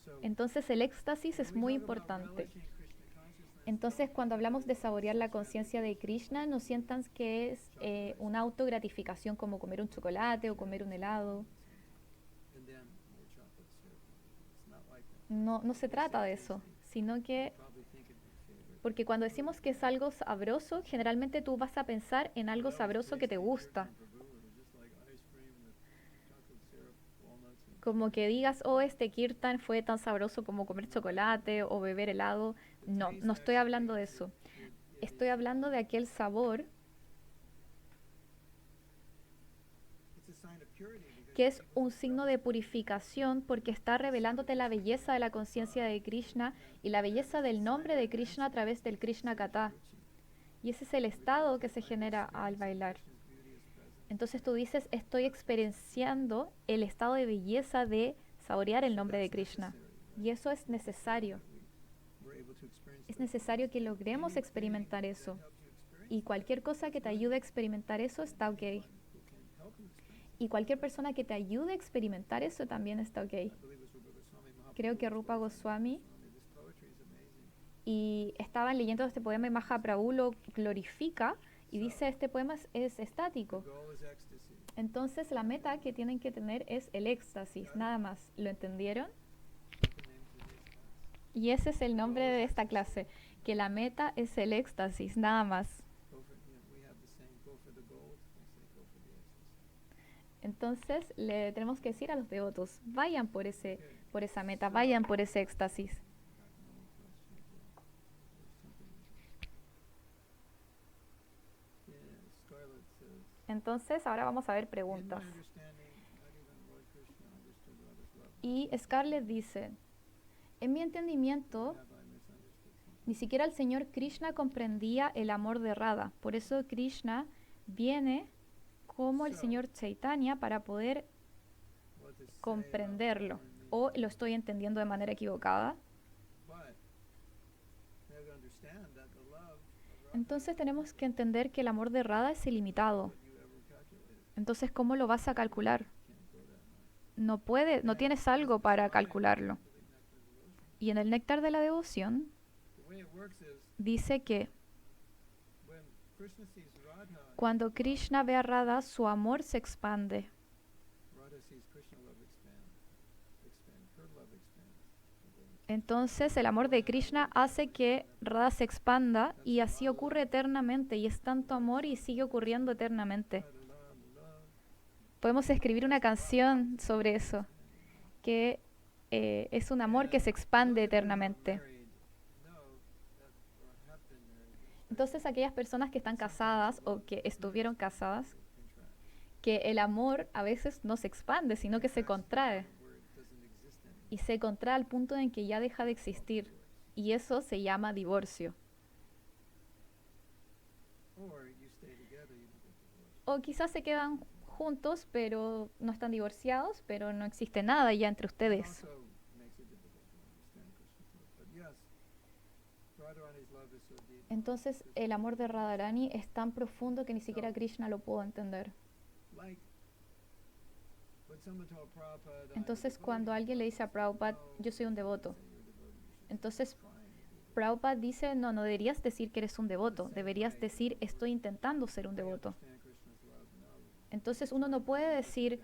So, Entonces el éxtasis es when we muy talk about importante. relishing Krishna consciousness, Entonces cuando hablamos de saborear la conciencia de Krishna, no sientan que es una autogratificación como comer un chocolate o comer un helado. and then more chocolate syrup. It's not like that. No se trata de eso, sino que Probably think it'd be favorite. porque cuando decimos que es algo sabroso, generalmente tú vas a pensar en algo sabroso que te gusta. Just like ice cream with chocolate syrup, walnuts, and Como que digas, oh, este kirtan fue tan sabroso como comer chocolate o beber helado. No, no estoy hablando de eso. Estoy hablando de aquel sabor it's a sign of purity because que es un signo de purificación porque está revelándote la belleza de la conciencia de Krishna y la belleza del nombre de Krishna a través del Krishna Katha. Y ese es el estado que se genera al bailar. Krishna's beauty is present. Entonces tú dices, estoy experienciando el estado de belleza de saborear el nombre de Krishna. Y eso es necesario. We're able to experience Es that. necesario que logremos experimentar eso. Helps you experience Y cualquier cosa que te ayude a experimentar eso está ok. who can help you experience. Y cualquier persona que te ayude a experimentar eso también está ok. I believe it's Rupa Goswami Mahaprabhu. Creo que Rupa Goswami, This poetry is amazing. y estaban leyendo este poema y Mahaprabhu lo glorifica Y dice, este poema es The estático. goal is ecstasy. Entonces la meta que tienen que tener es el éxtasis, nada más. ¿Lo entendieron? That's the name of today's class. Y ese es el nombre de esta clase, que la meta es el éxtasis, nada más. Go for, we have the saying, go for the gold. I say, go for the ecstasy. Entonces le tenemos que decir a los devotos, vayan por esa meta, So, vayan por ese éxtasis. I have no questions. There's something. Yeah, Scarlett says, Entonces ahora vamos a ver in my preguntas. understanding, not even Lord Krishna understood Radha's love. Y Scarlett dice, en mi entendimiento, Have I misunderstood something? ni siquiera el Señor Krishna comprendía el amor de Radha. Por eso Krishna viene como el Señor Chaitanya para poder What to say about comprenderlo. feeling me. O lo estoy entendiendo de manera equivocada. But we have to understand that the love of Radha Entonces tenemos que entender que el amor de Radha es ilimitado. what you ever calculated Entonces, ¿cómo lo vas a calcular? can't go that much. No tienes algo para calcularlo. The nectar devotion. Y en el néctar de la devoción The way it works is dice que when Krishna sees Radha, cuando Krishna ve a Radha, su amor se expande. Radha sees Krishna love expand. Her love expands. Entonces el amor de Krishna hace que Radha se expanda y así ocurre eternamente y es tanto amor y sigue ocurriendo eternamente. Radha love. Podemos escribir una canción sobre eso, que es un amor que se expande eternamente. Married know that or have been married. Entonces aquellas personas que están casadas o que estuvieron casadas, Contract. que el amor a veces no se expande, sino que se contrae. Where it doesn't exist anymore. Y se contrae al punto en que ya deja de existir. Y eso se llama divorcio. Or you stay together, you don't get divorced. O quizás se quedan juntos, pero no están divorciados, pero no existe nada ya entre It ustedes. also makes it difficult to understand Krishna's love. But yes, Radharani's love is so deep. Entonces el amor de Radharani es tan profundo que ni siquiera Krishna lo pudo entender. Like when someone told Prabhupada, "I'm a Entonces cuando devotee," alguien le dice a Prabhupada, no, yo soy un devoto, say you're a devotee, you should say, entonces "I'm trying to be a devotee." Prabhupada dice, no, no deberías decir que eres un devoto, deberías decir, estoy intentando ser un I devoto. understand Krishna's love, no. Entonces uno no puede decir,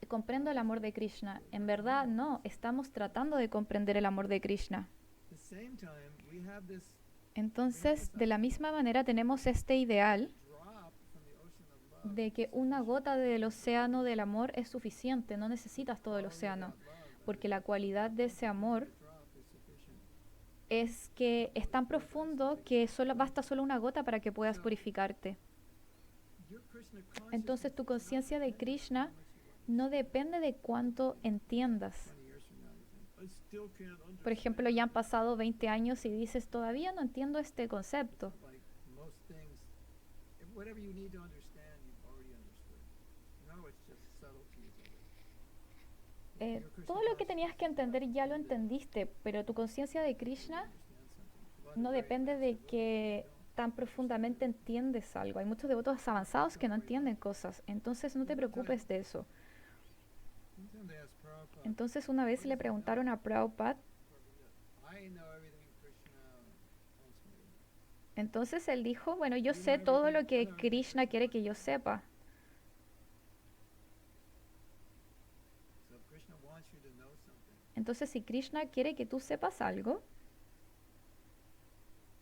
comprendo el amor de Krishna. En verdad, no, estamos tratando de comprender el amor de Krishna. At the same time, we have this Entonces, de la misma manera tenemos este ideal drop from the ocean of love. de que una gota del océano del amor es suficiente, no necesitas todo el océano, porque la cualidad de ese amor The drop is sufficient. es que es tan profundo que basta solo una gota para que puedas purificarte. Your Krishna Entonces tu consciousness conciencia de Krishna no depende de cuánto entiendas. 20 years from now, you think, "I still can't understand." Por ejemplo, ya han pasado 20 años y dices, todavía no entiendo este concepto. Like most things, whatever you need to understand, you've already understood. No, it's just subtleties of it. Your Krishna Todo lo que consciousness tenías que entender ya lo entendiste, pero tu conciencia de Krishna understands something. no depende de que tan profundamente entiendes algo. Hay muchos devotos avanzados que no entienden cosas, entonces no te preocupes de eso. One time they asked Prabhupada, Entonces una vez le preguntaron a Prabhupada, I know everything Krishna wants me to know. entonces él dijo, bueno, yo sé todo lo que Krishna quiere que yo sepa. So if Krishna wants you to know something, Entonces si Krishna quiere que tú sepas algo,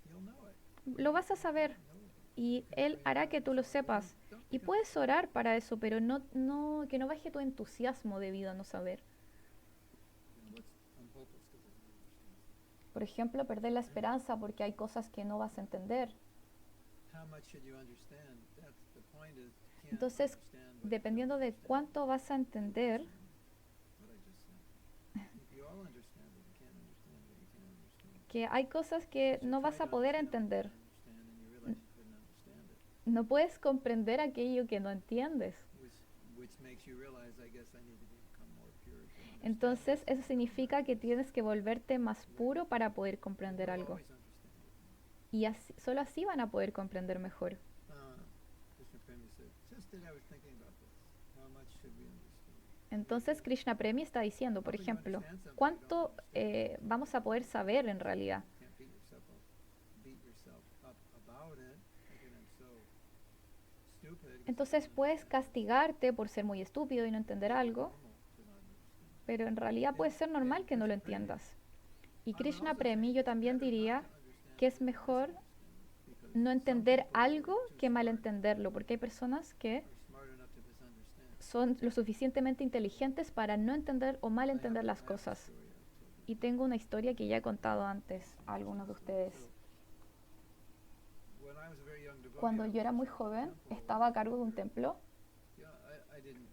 you'll know it. lo vas a saber Know it. y él hará que tú lo sepas. Y puedes orar para eso, pero que no baje tu entusiasmo debido a no saber. I'm hopeless because I don't understand. Por ejemplo, perder la esperanza porque hay cosas que no vas a entender. How much should you understand? That's the point is, you can't Entonces, understand what you dependiendo don't de understand. cuánto vas a entender, What I just said. If you all understand it, you can't understand what you can't understand. que hay cosas que no vas a poder entender. No puedes comprender aquello que no entiendes. Entonces, eso significa que tienes que volverte más puro para poder comprender algo. Y solo así van a poder comprender mejor. Entonces, Krishna Premi está diciendo, por ejemplo, ¿cuánto vamos a poder saber en realidad? stupid. Entonces puedes castigarte por ser muy estúpido y no entender algo, Normal to not understand. pero en realidad puede ser normal que no lo entiendas. Y I would Krishna also say Premi yo it's también better not diría to understand que it es than mejor misunderstand it, because no some entender people algo are too que smart, malentenderlo, porque hay personas que are smart enough to misunderstand. son lo suficientemente inteligentes para no entender o malentender las I have a cosas. story I've told you. Y tengo una historia que ya he contado antes a algunos de ustedes. So, when I was a very young devotee, Cuando I yo era was muy in charge of joven, a temple, estaba a cargo de un templo, yeah, I didn't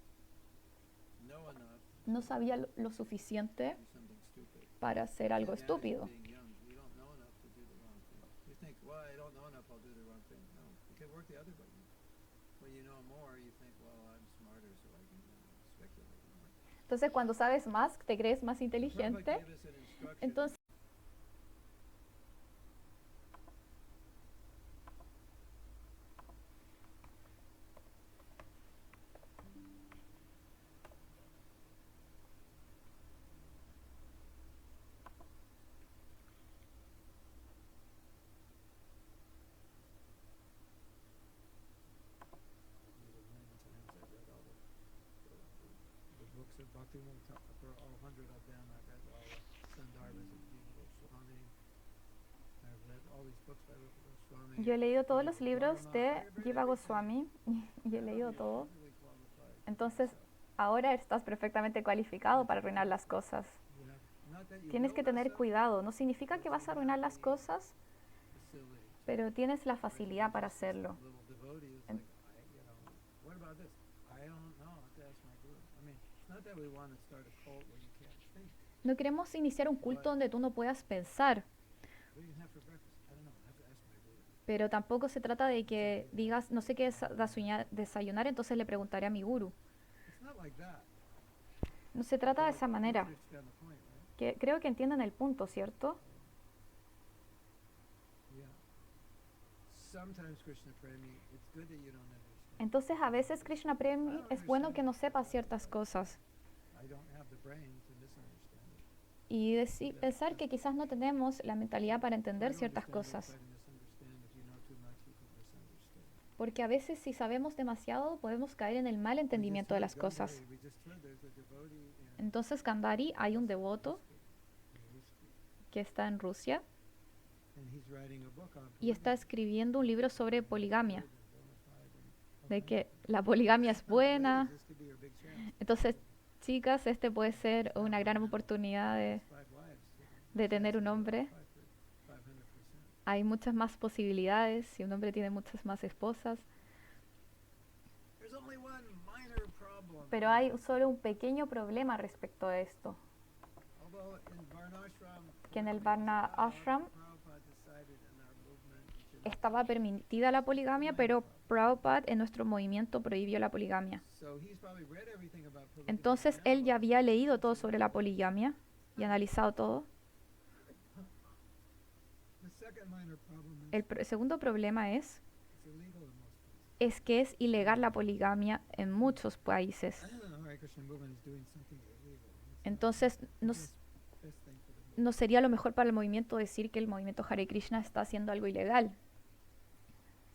know enough no to sabía lo suficiente do something stupid. para hacer algo And that is estúpido. being young. You don't know enough to do the wrong thing. You think, well, I don't know enough, I'll do the wrong thing. No, it could work the other way. When you know more, you think, well, I'm smarter, so I can speculate more. Entonces, cuando sabes más, te crees más Prabhupada inteligente. gave us an instruction. Entonces, The books of Bhaktivinoda Thakur, all 100 of them. I've read all the Sandarbhas of Jiva Goswami. I've read all these books by Rupa Goswami. yo he leído todos los Dharma, libros de I have read Jiva everything. Goswami y he I'm leído not todo. perfectly qualified Entonces, myself. ahora estás perfectamente cualificado para arruinar las cosas. You have- not that you Tienes will que mess tener up, cuidado. No significa que vas a arruinar las cosas, facility to pero tienes la write facilidad para justice. hacerlo. Little devotee is En- like, what about this? I don't know. I have to ask my guru. I mean, it's not that we want to start a cult where you can't think. No queremos iniciar un culto donde tú no puedas pensar, What are you gonna have for breakfast? I don't know. I have to ask my guru. pero tampoco se trata de que digas, no sé qué desayunar, entonces le preguntaré a mi guru. It's not like that. No se trata de But esa you manera. understand the point, right? Que creo que entienden el punto, ¿cierto? Yeah. Sometimes Krishna Premi, it's good that you don't understand. Entonces, a veces Krishna Premi es bueno que no sepas ciertas cosas I don't have the brain to misunderstand it. y pensar que quizás no tenemos la mentalidad para Try entender to ciertas understand, cosas. don't try to misunderstand. If you know too much, you could misunderstand. Porque a veces si sabemos demasiado podemos caer en el mal entendimiento de las cosas. We just heard there's a devotee in Entonces, Gandhari, hay un devoto que está en Rusia and he's writing a book on y está polygamy. escribiendo un libro sobre poligamia, Good and bona fide and de okay. que la poligamia es buena. Ladies, this could be your big chance. Entonces, chicas, este puede ser una gran oportunidad 5 wives. de tener un hombre. 500%. Hay muchas más posibilidades si un hombre tiene muchas más esposas, There's only one minor problem. pero hay solo un pequeño problema respecto a esto, Although in Varnashram, que en el polygamy is Varna allowed, Ashram Prabhupada decided in our movement it should estaba permitida la poligamia, pero Prabhupada en nuestro movimiento prohibió la poligamia. So he's probably read everything about polygamy Entonces and él ya analyzed había it. leído todo sobre la poligamia y analizado todo. The second minor problem is El segundo problema it's illegal in most places. es que es ilegal la poligamia en muchos países. Hare Krishna movement is doing something illegal. It's Entonces the no, best thing for the movement. no sería lo mejor para el movimiento decir que el movimiento Hare Krishna está haciendo algo ilegal.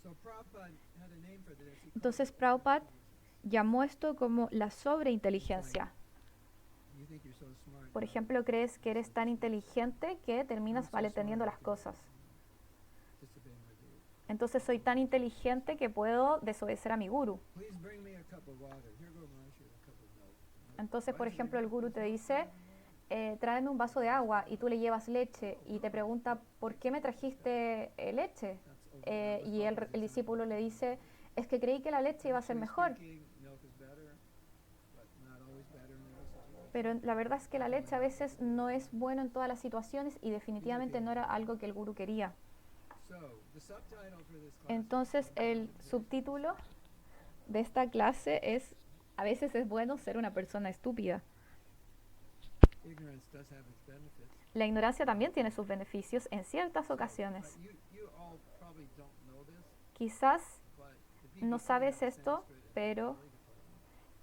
So Prabhupada had a name for this. He called Entonces it Prabhupada overintelligence. llamó esto como la sobreinteligencia. You think you're so smart. Por you ejemplo, crees que eres tan inteligente que terminas malentendiendo las cosas. disobey my guru. Entonces soy tan inteligente que puedo desobedecer a mi guru. Please bring me a cup of water. Here go Maharshi with a cup of milk. Entonces, por ejemplo, el guru te dice, tráeme un vaso de agua y tú le llevas leche y te pregunta, ¿por qué me trajiste leche? That's over. Y el discípulo le dice, es que creí que la leche iba a ser mejor, Milk is better, but not always better in every situation. pero la verdad es que la leche a veces no es bueno en todas las situaciones y definitivamente no era algo que el guru quería. So, the subtitle for this class Entonces, el subtítulo de esta clase es, a veces es bueno ser una persona estúpida. is ignorance does have its benefits. La ignorancia también tiene sus beneficios en ciertas ocasiones. You all probably don't know this, Quizás but the no BBT sabes has a esto, Sanskrit pero department.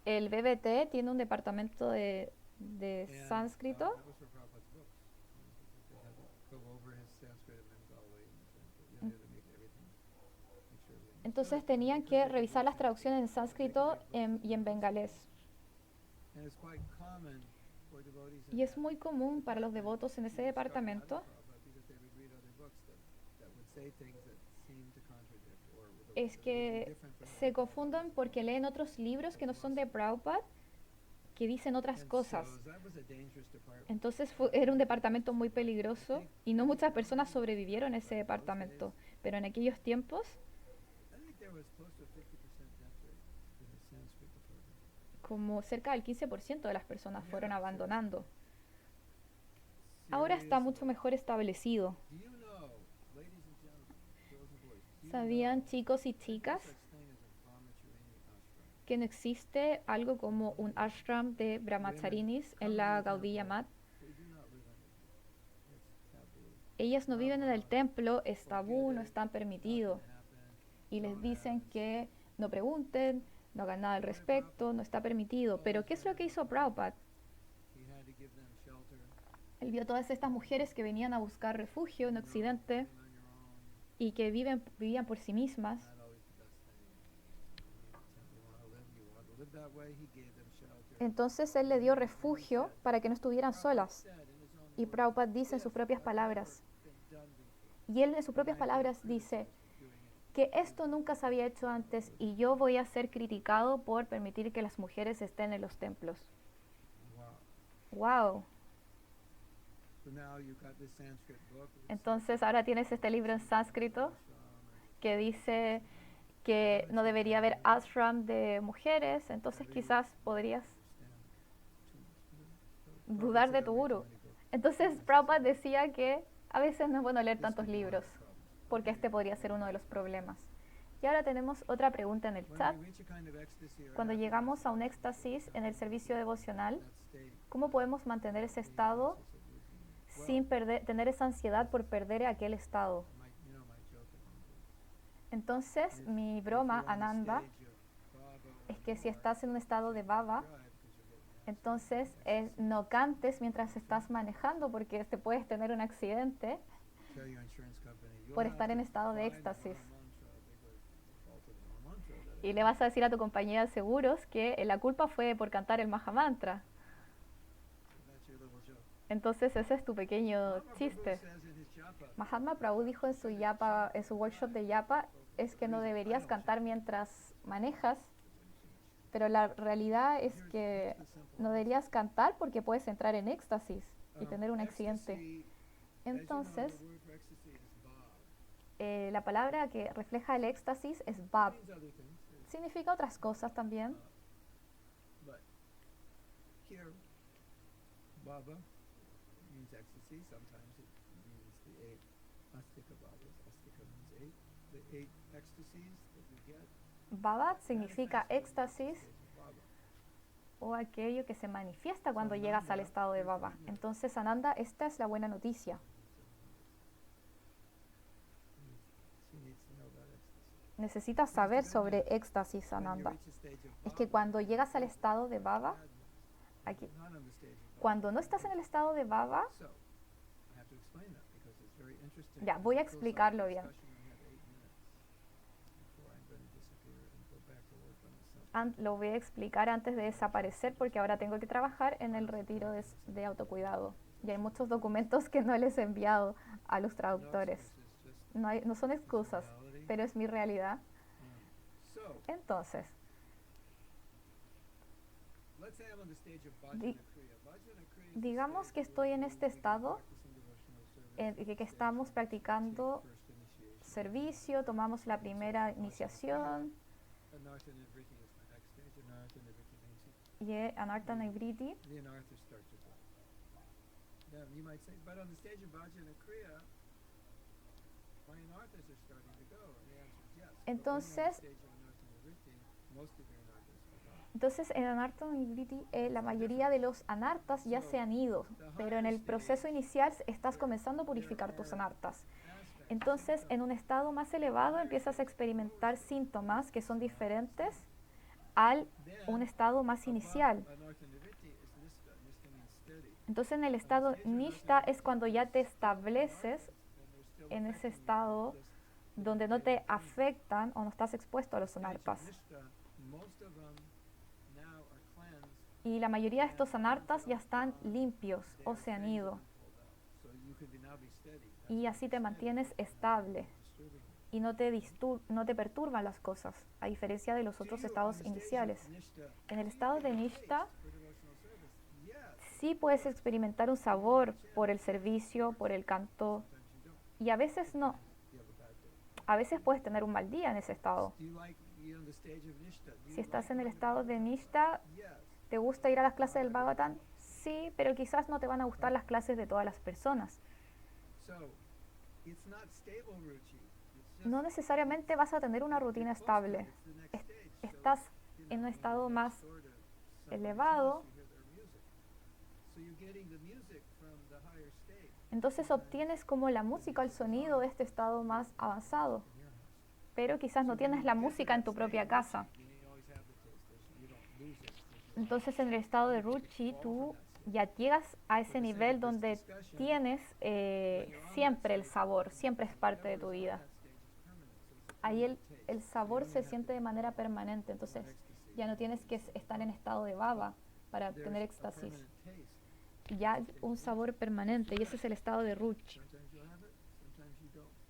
el BBT tiene un departamento de And, sánscrito. that was for Prabhupada's books. They had to go over his Sanskrit and Bengali and Sanskrit. You know, they had to make everything, make sure everything Entonces tenían que revisar las traducciones en sánscrito y en bengalés. And it's quite common for devotees in Y es that muy común para los devotos en ese departamento because they would read other books that would say things that seem to contradict or es que se confunden porque leen otros libros que no son de Prabhupada, que dicen otras cosas. that was a dangerous department. Entonces era un departamento muy peligroso y no muchas personas sobrevivieron a ese departamento. Pero en aquellos tiempos, I think there was close to a 50% death rate in the Sanskrit department. como cerca del 15% de las personas fueron abandonando. Ahora está mucho mejor establecido. Do you know, ladies and gentlemen, girls and boys, do you ¿Sabían, know chicos y there's no chicas, such thing as a brahmacharini ashram? que no existe algo como un ashram de brahmacharinis en la Gaudiya Mat? They do not live under it. It's taboo. Ellas no viven en el templo, es tabú, no están permitido. Not gonna happen. Y les dicen que no pregunten, no hagan nada al respecto, no está permitido. Pero ¿qué es lo que hizo Prabhupada? He had to give them shelter. Él vio todas estas mujeres que venían a buscar refugio en Occidente Living on your own, y que vivían por sí mismas. not always the best thing. You want to live that way, he gave them shelter. Entonces él le dio refugio para que no estuvieran solas. Said in his own Y words, Prabhupada dice en sus propias palabras, been done before. y él en sus propias palabras dice que esto nunca se había hecho antes y yo voy a ser criticado por permitir que las mujeres estén en los templos. Wow. ¡Wow! So now you've got this Sanskrit book. with Entonces ahora tienes este libro en sánscrito que dice que no debería haber ashram de mujeres, entonces quizás podrías dudar de tu guru. Entonces Prabhupada decía que a veces no es bueno leer tantos libros, porque este podría ser uno de los problemas. Y ahora tenemos otra pregunta en el chat. Cuando llegamos a un éxtasis en el servicio devocional, ¿cómo podemos mantener ese estado sin tener esa ansiedad por perder aquel estado? Entonces, mi broma, Ananda, es que si estás en un estado de baba, entonces no cantes mientras estás manejando porque te puedes tener un accidente por estar en estado de éxtasis. Y le vas a decir a tu compañía de seguros que la culpa fue por cantar el Mahamantra. Entonces ese es tu pequeño chiste. Mahatma Prabhu dijo en su yapa, en su workshop de yapa, es que no deberías cantar mientras manejas, pero la realidad es que no deberías cantar porque puedes entrar en éxtasis y tener un accidente. Entonces, la palabra que refleja el éxtasis es bab. Significa otras cosas también. Baba means ecstasy. Sometimes it means the 8 astika babas. Astika means 8. The 8 ecstasies that we get. Baba significa éxtasis o aquello que se manifiesta cuando llegas al estado de baba. Entonces, Ananda, esta es la buena noticia. Necesitas saber sobre éxtasis, Ananda. Es que cuando llegas al estado de baba, aquí, cuando no estás en el estado de baba, ya, voy a explicarlo bien. Lo voy a explicar antes de desaparecer porque ahora tengo que trabajar en el retiro de autocuidado. Y hay muchos documentos que no les he enviado a los traductores. No son excusas, pero es mi realidad. Entonces, digamos que estoy en este estado en que estamos practicando servicio, tomamos la primera iniciación y Anartha Nivriti. Entonces en Anartha Nivriti la mayoría de los anartas ya se han ido, pero en el proceso inicial estás comenzando a purificar tus anartas. Entonces, en un estado más elevado empiezas a experimentar síntomas que son diferentes al un estado más inicial. Entonces, en el estado Nishta es cuando ya te estableces en ese estado donde no te afectan o no estás expuesto a los anartas. Most of them now are cleansed. Y la mayoría de estos anartas ya están limpios o se han ido. So you could now be steady. Y así te mantienes estable y no te perturban las cosas, a diferencia de los otros estados iniciales. En el estado de Nishta sí puedes experimentar un sabor por el servicio, por el canto, y a veces no. A veces puedes tener un mal día en ese estado. Si estás en el estado de Nishta, ¿te gusta ir a las clases del Bhagavatam? Sí, pero quizás no te van a gustar las clases de todas las personas. No necesariamente vas a tener una rutina estable. Estás en un estado más elevado, entonces obtienes como la música, el sonido de este estado más avanzado. Pero quizás no tienes la música en tu propia casa. Entonces en el estado de Ruchi tú ya llegas a ese nivel donde tienes siempre el sabor, siempre es parte de tu vida. Ahí el sabor se siente de manera permanente, entonces ya no tienes que estar en estado de baba para tener éxtasis. Ya hay un sabor permanente y ese es el estado de Ruchi.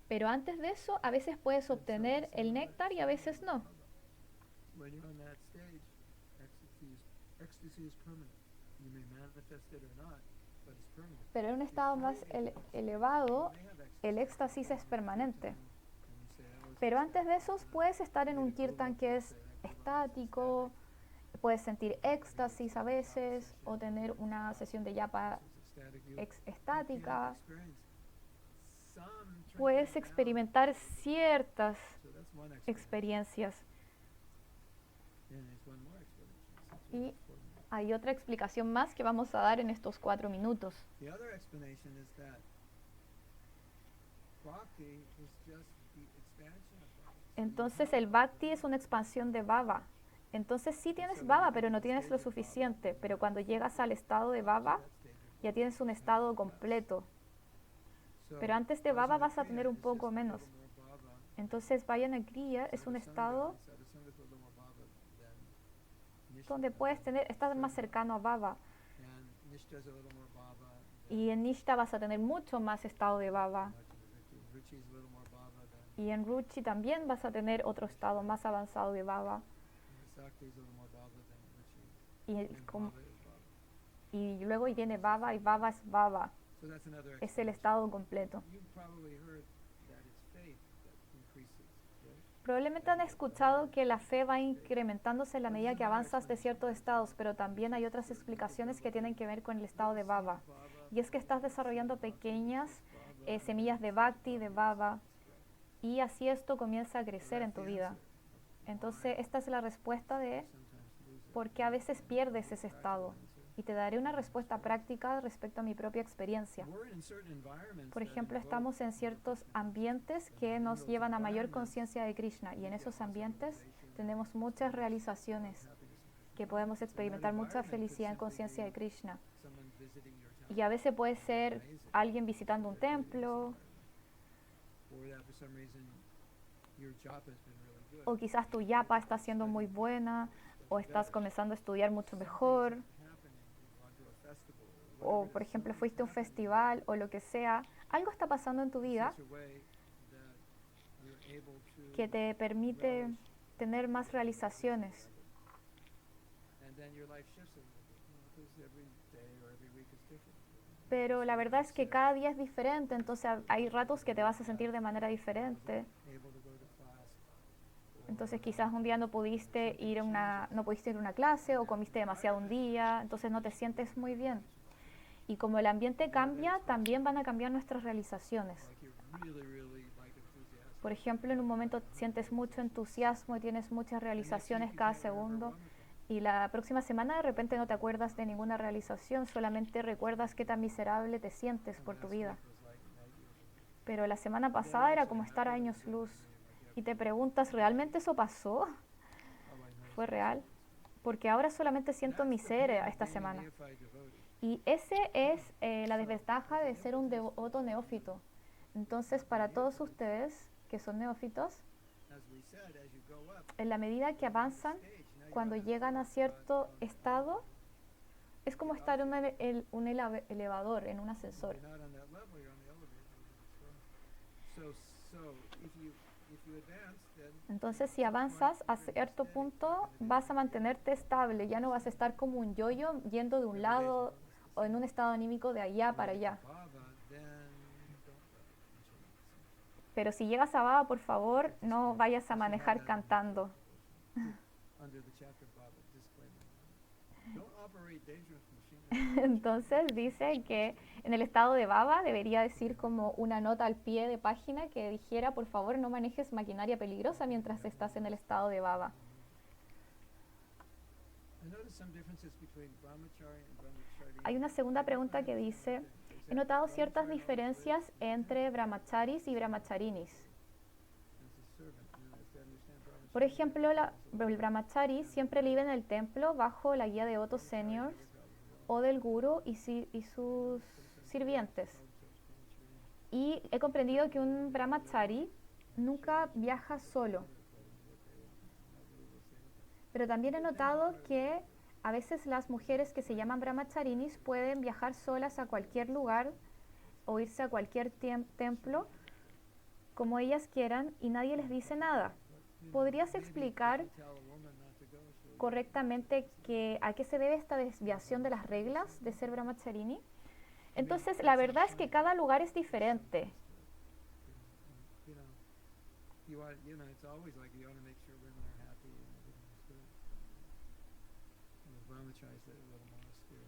Pero antes de eso, a veces puedes obtener el néctar y a veces no. Pero en un estado más elevado, el éxtasis es permanente. Pero antes de eso, puedes estar en un kirtan que es estático, puedes sentir éxtasis a veces, o tener una sesión de yapa estática. Puedes experimentar ciertas experiencias. Y hay otra explicación más que vamos a dar en estos 4 minutos. Entonces el bhakti es una expansión de bhava. Entonces sí tienes bhava, pero no tienes lo suficiente. Pero cuando llegas al estado de bhava, ya tienes un estado completo. Pero antes de bhava vas a tener un poco menos. Entonces vayana kriya es un estado donde puedes estar más cercano a bhava. Y en nishta vas a tener mucho más estado de bhava. Y en ruchi también vas a tener otro estado más avanzado de bhava. Y luego viene bhava y bhava es bhava. Es el estado completo. Probablemente han escuchado que la fe va incrementándose en la medida que avanzas de ciertos estados, pero también hay otras explicaciones que tienen que ver con el estado de bhava. Y es que estás desarrollando pequeñas semillas de bhakti, de bhava, y así esto comienza a crecer en tu vida. Entonces esta es la respuesta de por qué a veces pierdes ese estado. Y te daré una respuesta práctica respecto a mi propia experiencia. Por ejemplo, estamos en ciertos ambientes que nos llevan a mayor conciencia de Krishna, y en esos ambientes tenemos muchas realizaciones, que podemos experimentar mucha felicidad en conciencia de Krishna. Y a veces puede ser alguien visitando un templo, o quizás tu yapa está siendo muy buena, o estás comenzando a estudiar mucho mejor, o por ejemplo fuiste a un festival o lo que sea. Algo está pasando en tu vida que te permite tener más realizaciones. Pero la verdad es que cada día es diferente, entonces hay ratos que te vas a sentir de manera diferente. Entonces quizás un día no pudiste ir a una clase, o comiste demasiado un día, entonces no te sientes muy bien. Y como el ambiente cambia, también van a cambiar nuestras realizaciones. Por ejemplo, en un momento sientes mucho entusiasmo y tienes muchas realizaciones cada segundo, y la próxima semana de repente no te acuerdas de ninguna realización, solamente recuerdas qué tan miserable te sientes por tu vida. Pero la semana pasada era como estar a años luz. Y te preguntas, ¿realmente eso pasó? ¿Fue real? Porque ahora solamente siento miseria esta semana. Y ese es la desventaja de ser un devoto neófito. Entonces, para todos ustedes, que son neófitos, As we said, as you go up, en la medida que avanzan, stage, now you're cuando on a- llegan a cierto estado, es como estar en un elevador, en un ascensor. You're not on that level, you're on the elevator. So if you advance, then Entonces, si avanzas a cierto punto, vas a mantenerte estable, ya no vas a estar como un yoyo yendo de un lado o en un estado anímico de allá para allá. Baba, then don't Pero si llegas a Baba, por favor, no vayas a manejar cantando. under the chapter Baba disclaimer. Don't operate dangerous machinery. Entonces dice que en el estado de Baba debería decir como una nota al pie de página que dijera, por favor, no manejes maquinaria peligrosa mientras estás en el estado de Baba. I noticed some differences between brahmachari and brahmachari. Hay una segunda pregunta que dice, he notado ciertas diferencias entre brahmacharis y brahmacharinis. Por ejemplo, el brahmachari siempre vive en el templo bajo la guía de otros seniors o del guru y sus sirvientes. Y he comprendido que un brahmachari nunca viaja solo. Pero también he notado que a veces las mujeres que se llaman brahmacharinis pueden viajar solas a cualquier lugar o irse a cualquier templo como ellas quieran y nadie les dice nada. ¿Podrías explicar correctamente a qué se debe esta desviación de las reglas de ser brahmacharini? Entonces, la verdad es que cada lugar es diferente. It's always like you want to make sure women are happy and everything's good. And the brahmacharis that are a little more austere.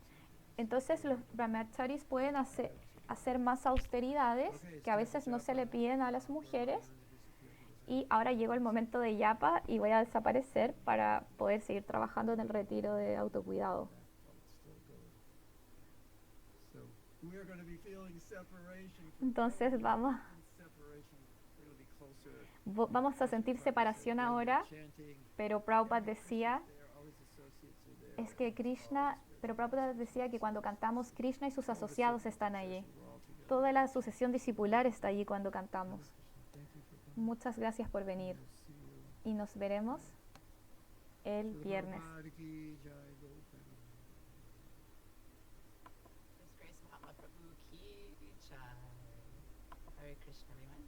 Entonces, los brahmacharis pueden hacer más austeridades que a veces no se le piden a las mujeres. Y ahora llegó el momento de yapa y voy a desaparecer para poder seguir trabajando en el retiro de autocuidado. So we are going to be feeling separation. Entonces vamos a sentir separación ahora, pero Prabhupada decía, es que Krishna, pero Prabhupada decía que cuando cantamos Krishna y sus asociados están allí. Toda la sucesión discipular está allí cuando cantamos. Muchas gracias por venir y nos veremos el viernes. His Grace Mahatma Prabhu ki jai. Hare Krishna, everyone.